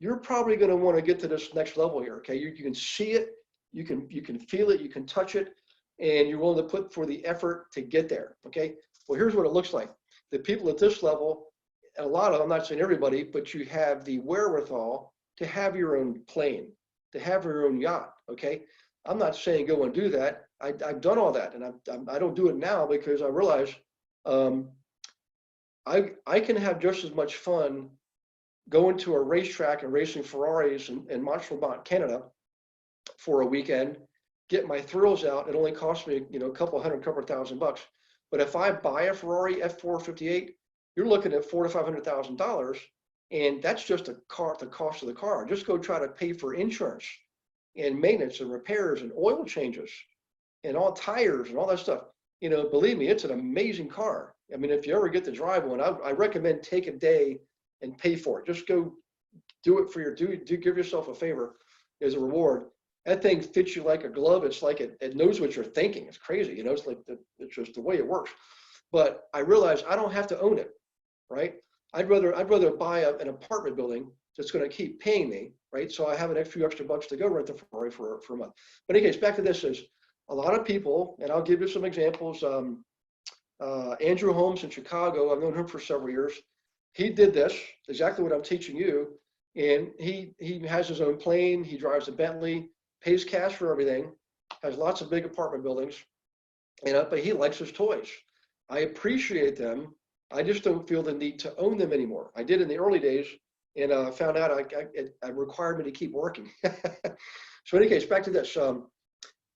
you're probably going to want to get to this next level here. Okay, you can see it, you can feel it, you can touch it, and you're willing to put for the effort to get there. Okay, well, here's what it looks like. The people at this level, and a lot of, I'm not saying everybody, but you have the wherewithal to have your own plane, to have your own yacht. Okay, I'm not saying go and do that. I've done all that, and I don't do it now because I realize I can have just as much fun going to a racetrack and racing Ferraris in Montreal, Canada for a weekend, get my thrills out. It only costs me, a couple thousand bucks. But if I buy a Ferrari F458, you're looking at $400,000 to $500,000, and that's just the cost of the car. Just go try to pay for insurance and maintenance and repairs and oil changes and all tires and all that stuff. Believe me, it's an amazing car. I mean, if you ever get to drive one, I recommend take a day and pay for it. Just go do it for give yourself a favor as a reward. That thing fits you like a glove. It's like it knows what you're thinking. It's crazy. It's like it's just the way it works. But I realize I don't have to own it, right? I'd rather buy an apartment building that's going to keep paying me, right? So I have an few extra bucks to go rent the Ferrari for a month. But anyways, back to this is a lot of people, and I'll give you some examples. Andrew Holmes in Chicago, I've known him for several years. He did this, exactly what I'm teaching you. And he has his own plane. He drives a Bentley, pays cash for everything, has lots of big apartment buildings, but he likes his toys. I appreciate them. I just don't feel the need to own them anymore. I did in the early days, and found out it required me to keep working. So in any case, back to this.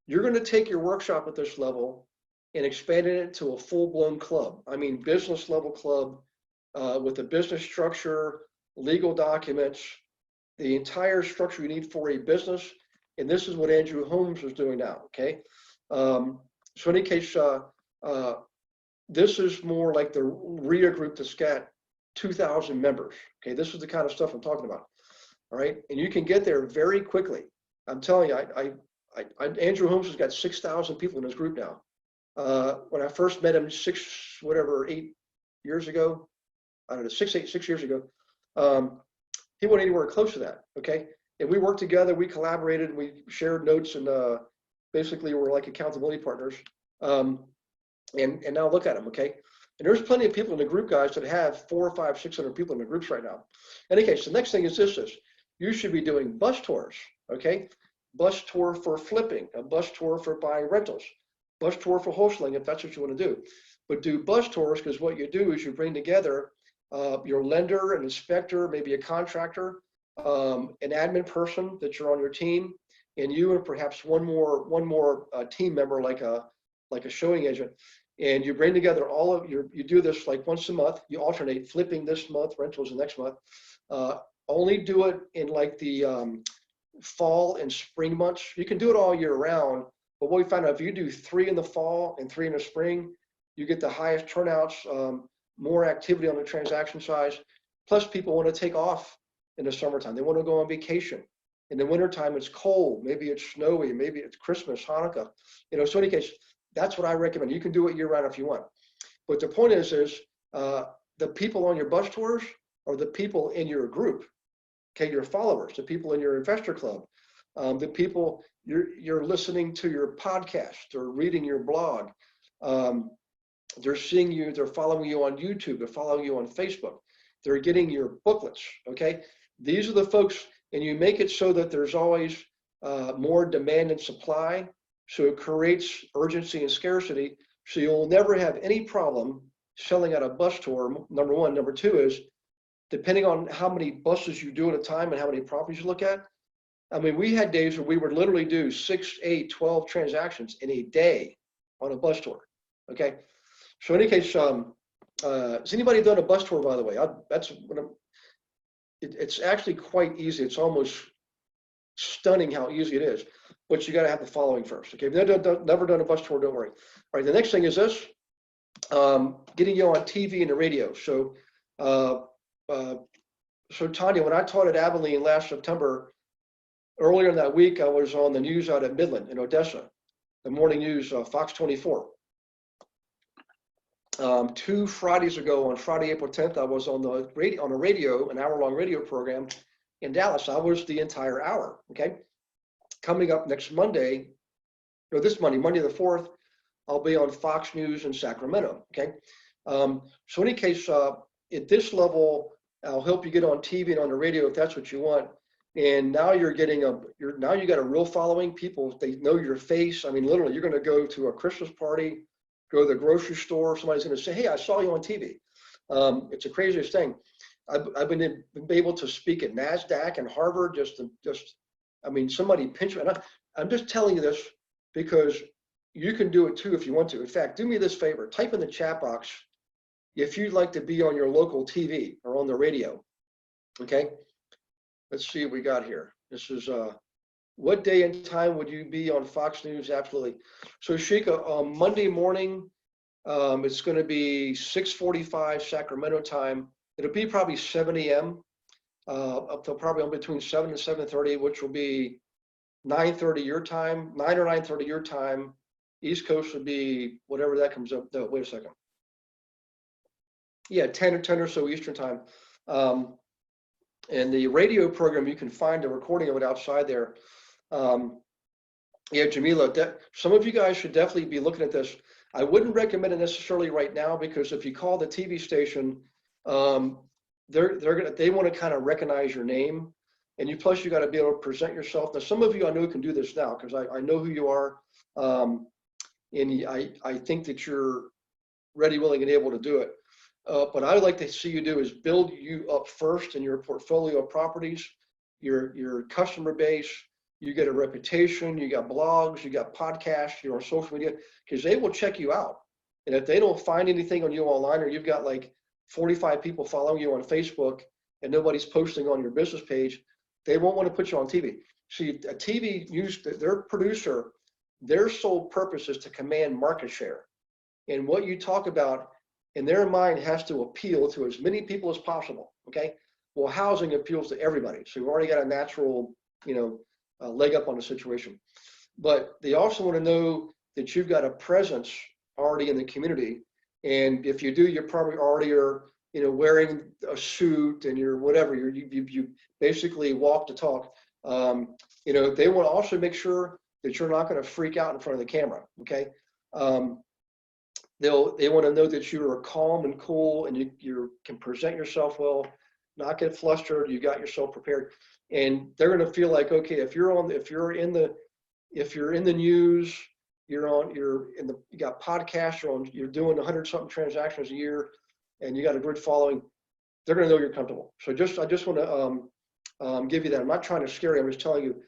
You're going to take your workshop at this level and expand it to a full-blown club. I mean, business level club with a business structure, legal documents, the entire structure you need for a business. And this is what Andrew Holmes is doing now, okay? So in any case, this is more like the RIA group that's got 2,000 members, okay? This is the kind of stuff I'm talking about, all right? And you can get there very quickly. I'm telling you, Andrew Holmes has got 6,000 people in his group now. When I first met him 8 years ago, I don't know, 6 years ago, he wasn't anywhere close to that, okay? And we worked together, we collaborated, we shared notes, and basically we're like accountability partners. And now look at him, okay? And there's plenty of people in the group, guys, that have 400, 500, 600 people in the groups right now. In any case, the next thing is this: you should be doing bus tours, okay? Bus tour for flipping, a bus tour for buying rentals, bus tour for wholesaling, if that's what you want to do. But do bus tours, because what you do is you bring together your lender, an inspector, maybe a contractor, an admin person that you're on your team, and you and perhaps one more team member, like a showing agent, and you bring together all of you do this like once a month. You alternate flipping this month, rentals the next month. Only do it in like the fall and spring months. You can do it all year round, but what we found out, if you do 3 in the fall and 3 in the spring, you get the highest turnouts, more activity on the transaction size. Plus, people want to take off in the summertime. They want to go on vacation. In the wintertime, it's cold. Maybe it's snowy. Maybe it's Christmas, Hanukkah. So in any case, that's what I recommend. You can do it year round if you want. But the point is the people on your bus tours are the people in your group, okay, your followers, the people in your investor club, the people you're listening to your podcast or reading your blog. They're seeing you, they're following you on YouTube, they're following you on Facebook, they're getting your booklets, okay? These are the folks, and you make it so that there's always more demand and supply, so it creates urgency and scarcity, so you'll never have any problem selling at a bus tour, number one. Number two is, depending on how many buses you do at a time and how many properties you look at, I mean, we had days where we would literally do 6, 8, 12 transactions in a day on a bus tour, okay? So in any case, has anybody done a bus tour, by the way? It's actually quite easy. It's almost stunning how easy it is, but you got to have the following first, okay? If you've never done a bus tour, don't worry. All right, the next thing is this, getting you on TV and the radio. So Tanya, when I taught at Abilene last September, earlier in that week, I was on the news out at Midland in Odessa, the morning news, Fox 24. 2 Fridays ago, on Friday, April 10th, I was on the radio, an hour-long radio program In Dallas, I was the entire hour. Okay. Coming up next Monday, or this Monday, Monday the 4th, I'll be on Fox News in Sacramento. Okay. So in any case, at this level, I'll help you get on TV and on the radio if that's what you want. And now you're getting now you got a real following. People, they know your face. I mean, literally, you're going to go to a Christmas party, go to the grocery store. Somebody's going to say, "Hey, I saw you on TV." It's the craziest thing. I've been able to speak at NASDAQ and Harvard. I mean, somebody pinch me. And I'm just telling you this because you can do it too if you want to. In fact, do me this favor: type in the chat box if you'd like to be on your local TV or on the radio. Okay. Let's see what we got here. This is what day and time would you be on Fox News? Absolutely. So Sheikah, Monday morning, it's going to be 6:45 Sacramento time. It'll be probably 7 a.m. Up to probably on between 7 and 7:30, which will be 9:30 your time, 9 or 9:30 your time. East Coast would be whatever that comes up. No, wait a second. Yeah, 10 or so Eastern time. And the radio program, you can find a recording of it outside there. Yeah, Jamila, some of you guys should definitely be looking at this. I wouldn't recommend it necessarily right now because if you call the TV station, they want to kind of recognize your name, and plus you got to be able to present yourself. Now, some of you I know can do this now because I know who you are, and I think that you're ready, willing, and able to do it. But I'd like to see you do is build you up first in your portfolio of properties, your customer base. You get a reputation, you got blogs, you got podcasts, you're on social media, because they will check you out. And if they don't find anything on you online, or you've got like 45 people following you on Facebook and nobody's posting on your business page, they won't want to put you on TV. See, a TV news, their producer, their sole purpose is to command market share. And what you talk about in their mind has to appeal to as many people as possible. Okay. Well, housing appeals to everybody. So you've already got a natural, leg up on the situation. But they also want to know that you've got a presence already in the community. And if you do, you're probably already are, wearing a suit and you're whatever, you basically walk the talk. They want to also make sure that you're not going to freak out in front of the camera. Okay. They want to know that you are calm and cool and you can present yourself well, not get flustered. You got yourself prepared, and they're going to feel like, okay, if you're in the news, you got podcasts, you're doing 100-something transactions a year, and you got a good following. They're going to know you're comfortable. So I just want to give you that. I'm not trying to scare you. I'm just telling you,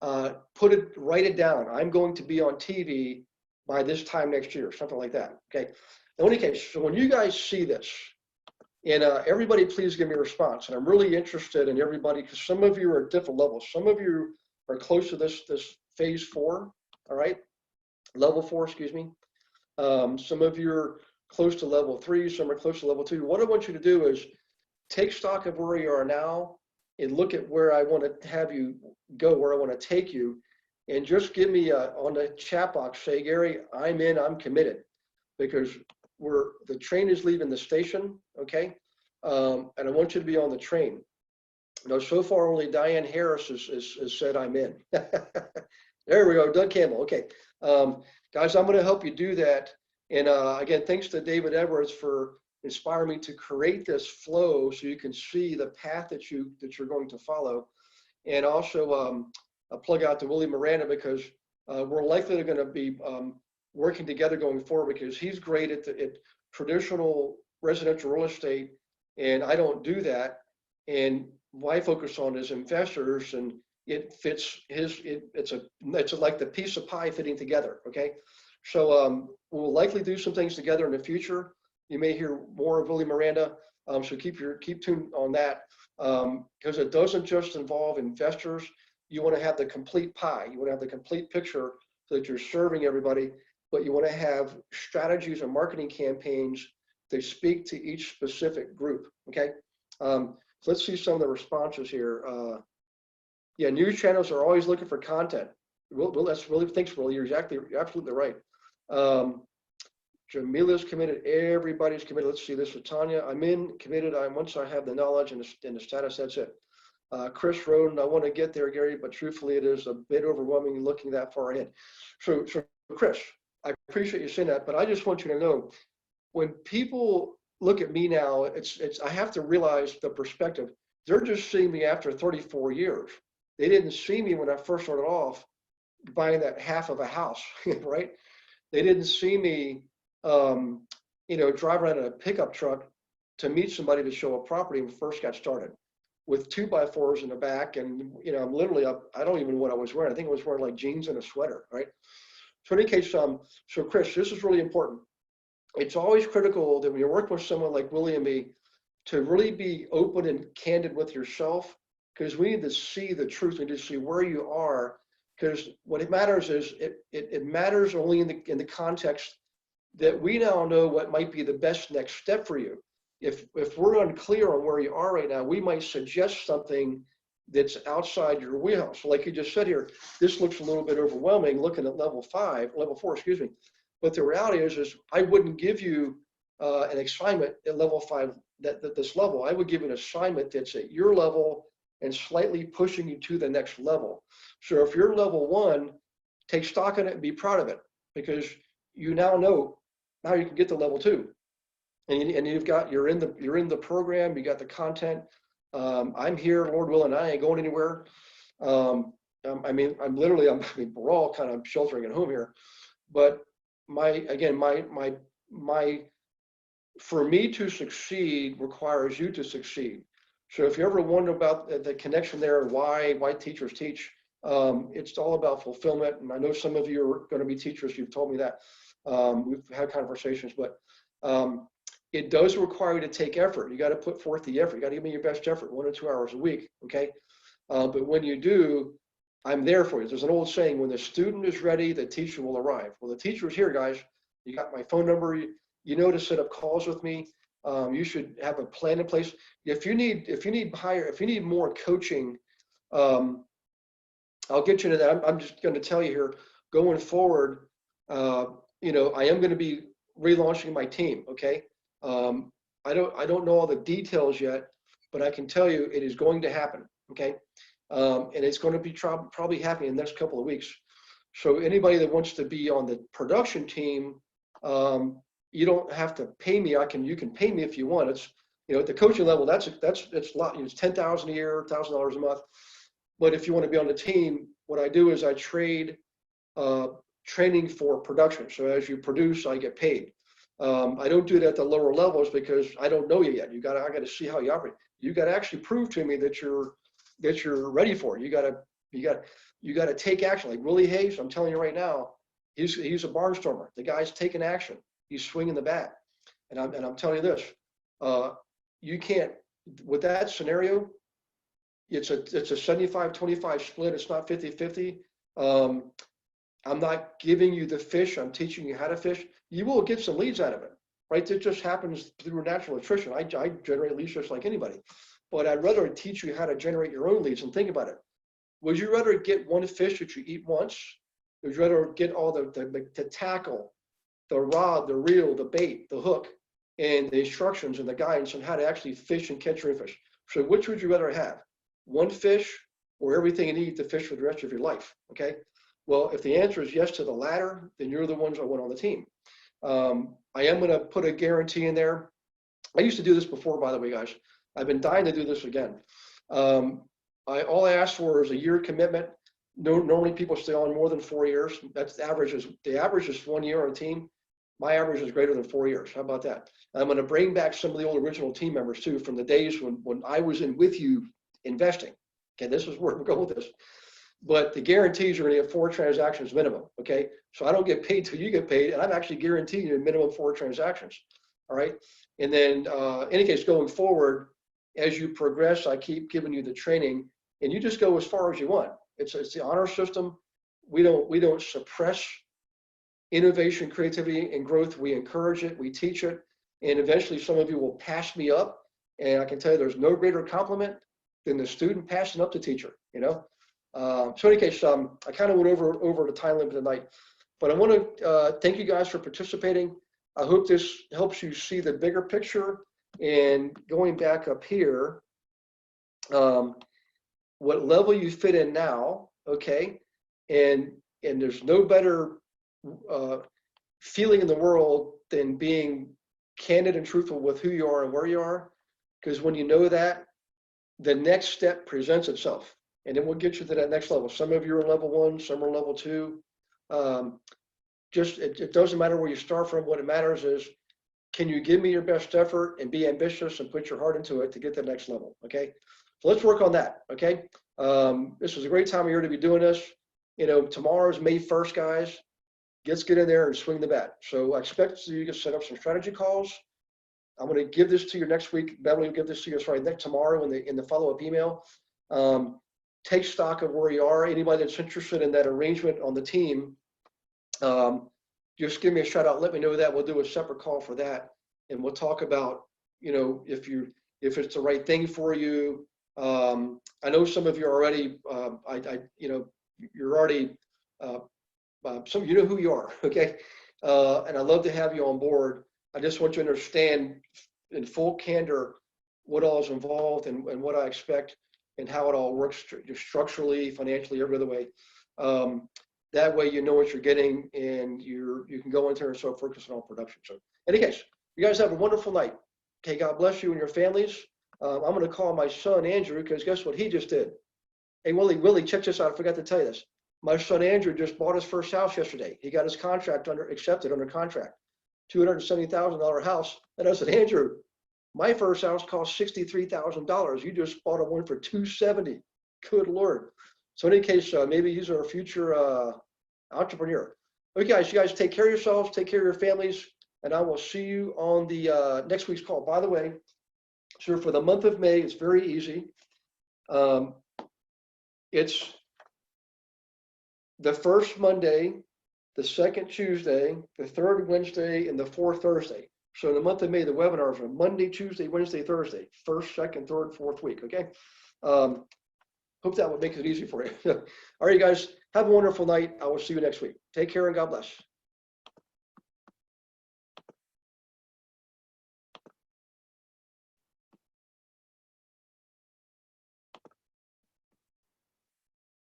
write it down. I'm going to be on TV by this time next year, something like that. Okay. In any case, so when you guys see this, and everybody, please give me a response. And I'm really interested in everybody because some of you are at different levels. Some of you are close to this phase 4. All right, level 4, excuse me. Some of you are close to level 3. Some are close to level 2. What I want you to do is take stock of where you are now and look at where I want to have you go, where I want to take you. And just give me on the chat box, say, Gary, I'm in, I'm committed, because the train is leaving the station, okay? And I want you to be on the train. Now, so far, only Diane Harris has said I'm in. There we go, Doug Campbell, okay. Guys, I'm gonna help you do that. And again, thanks to David Edwards for inspiring me to create this flow so you can see the path that you're going to follow. And also, I'll plug out to Willie Miranda because we're likely going to be working together going forward because he's great at traditional residential real estate, and I don't do that. And what I focus on is investors, and it fits it's like the piece of pie fitting together. Okay, so we'll likely do some things together in the future. You may hear more of Willie Miranda, so keep tuned on that because it doesn't just involve investors. You want to have the complete pie. You want to have the complete picture so that you're serving everybody, but you want to have strategies and marketing campaigns that speak to each specific group. Okay. So let's see some of the responses here. Yeah, news channels are always looking for content. That's really, thanks, Willie. You're absolutely right. Jamila's committed. Everybody's committed. Let's see this with Tanya. I'm in, committed. Once I have the knowledge and the status, that's it. Chris wrote, I want to get there, Gary, but truthfully, it is a bit overwhelming looking that far ahead. So Chris, I appreciate you saying that, but I just want you to know, when people look at me now, I have to realize the perspective. They're just seeing me after 34 years. They didn't see me when I first started off buying that half of a house, right? They didn't see me, drive around in a pickup truck to meet somebody to show a property when we first got started, with 2x4s in the back. And, I'm literally up, I don't even know what I was wearing. I think I was wearing like jeans and a sweater, right? So in any case, so Chris, this is really important. It's always critical that when you're working with someone like Willie and me, to really be open and candid with yourself, because we need to see the truth. We need to see where you are, because what it matters is it matters only in the context that we now know what might be the best next step for you. If we're unclear on where you are right now, we might suggest something that's outside your wheelhouse. So like you just said here, this looks a little bit overwhelming looking at level 4, excuse me. But the reality is I wouldn't give you an assignment at level 5 that this level. I would give you an assignment that's at your level and slightly pushing you to the next level. So if you're level 1, take stock in it and be proud of it, because you now know, now you can get to level 2. And you're in the program, you got the content. I'm here, Lord willing, I ain't going anywhere. We're all kind of sheltering at home here, but for me to succeed requires you to succeed. So if you ever wonder about the connection there and why teachers teach, it's all about fulfillment. And I know some of you are going to be teachers. You've told me that. We've had conversations, but it does require you to take effort. You got to put forth the effort. You got to give me your best effort, 1 or 2 hours a week. Okay. But when you do, I'm there for you. There's an old saying, when the student is ready, the teacher will arrive. Well, the teacher is here, guys. You got my phone number. You know to set up calls with me. You should have a plan in place. If you need more coaching, I'll get you into that. I'm just going to tell you here, going forward, I am going to be relaunching my team. Okay. I don't know all the details yet, but I can tell you it is going to happen. Okay. And it's going to be probably happening in the next couple of weeks. So anybody that wants to be on the production team, you don't have to pay me. You can pay me if you want. It's, at the coaching level, that's a lot. It's $10,000 a year, $1,000 a month. But if you want to be on the team, what I do is I trade training for production. So as you produce, I get paid. I don't do it at the lower levels because I don't know you yet. I got to see how you operate. You got to actually prove to me that you're ready for it. You got to take action. Like Willie Hayes, I'm telling you right now, he's a barnstormer. The guy's taking action. He's swinging the bat. And I'm telling you this, you can't, with that scenario, it's a 75-25 split. It's not 50-50. I'm not giving you the fish. I'm teaching you how to fish. You will get some leads out of it, right? It just happens through natural attrition. I generate leads just like anybody, but I'd rather teach you how to generate your own leads. And think about it. Would you rather get one fish that you eat once? Would you rather get all the tackle, the rod, the reel, the bait, the hook, and the instructions and the guidance on how to actually fish and catch your fish? So which would you rather have? One fish or everything you need to fish for the rest of your life? Okay. Well, if the answer is yes to the latter, then you're the ones I want on the team. I am going to put a guarantee in there. I used to do this before, by the way, guys. I've been dying to do this again. All I ask for is a year commitment. Normally people stay on more than 4 years. That's the average is 1 year on a team. My average is greater than 4 years. How about that? I'm going to bring back some of the old original team members too, from the days when I was in with you investing. Okay, this is where we're going with this. But the guarantees are going to get 4 transactions minimum. Okay, so I don't get paid till you get paid, and I'm actually guaranteeing you a minimum 4 transactions. All right, and then in any case, going forward, as you progress, I keep giving you the training, and you just go as far as you want. It's the honor system. We don't suppress innovation, creativity, and growth. We encourage it. We teach it, and eventually, some of you will pass me up. And I can tell you, there's no greater compliment than the student passing up the teacher. So in any case, I kind of went over the time limit tonight, but I want to thank you guys for participating. I hope this helps you see the bigger picture. And going back up here, what level you fit in now, okay? And there's no better feeling in the world than being candid and truthful with who you are and where you are. Because when you know that, the next step presents itself, and it will get you to that next level. Some of you are level 1, some are level 2. It doesn't matter where you start from. What it matters is, can you give me your best effort and be ambitious and put your heart into it to get to the next level? Okay, so let's work on that. Okay, this is a great time of year to be doing this. You know, tomorrow's May 1st, guys. Let's get in there and swing the bat. So I expect you to set up some strategy calls. I'm going to give this to you next week. Beverly will give this to you tomorrow in the follow-up email. Take stock of where you are. Anybody that's interested in that arrangement on the team, just give me a shout out. Let me know that. We'll do a separate call for that, and we'll talk about, you know, if it's the right thing for you. I know some of you are already. You're already. You know who you are, okay? And I'd love to have you on board. I just want you to understand in full candor what all is involved and what I expect and how it all works structurally, financially, every other way. That way you know what you're getting, and you can go into there and start focusing on production. So in any case, you guys have a wonderful night. Okay, God bless you and your families. I'm going to call my son Andrew, because guess what he just did? Hey, Willie, check this out. I forgot to tell you this. My son Andrew just bought his first house yesterday. He got his contract accepted under contract, $270,000 house. And I said, Andrew, my first house cost $63,000. You just bought a one for $270,000. Good Lord. So in any case, maybe he's our future entrepreneur. Okay, guys, you guys take care of yourselves, take care of your families, and I will see you on the next week's call. By the way, so for the month of May, it's very easy. It's the first Monday, the second Tuesday, the third Wednesday, and the fourth Thursday. So in the month of May, the webinars are Monday, Tuesday, Wednesday, Thursday, first, second, third, fourth week, okay? Hope that would make it easy for you. All right, you guys, have a wonderful night. I will see you next week. Take care and God bless.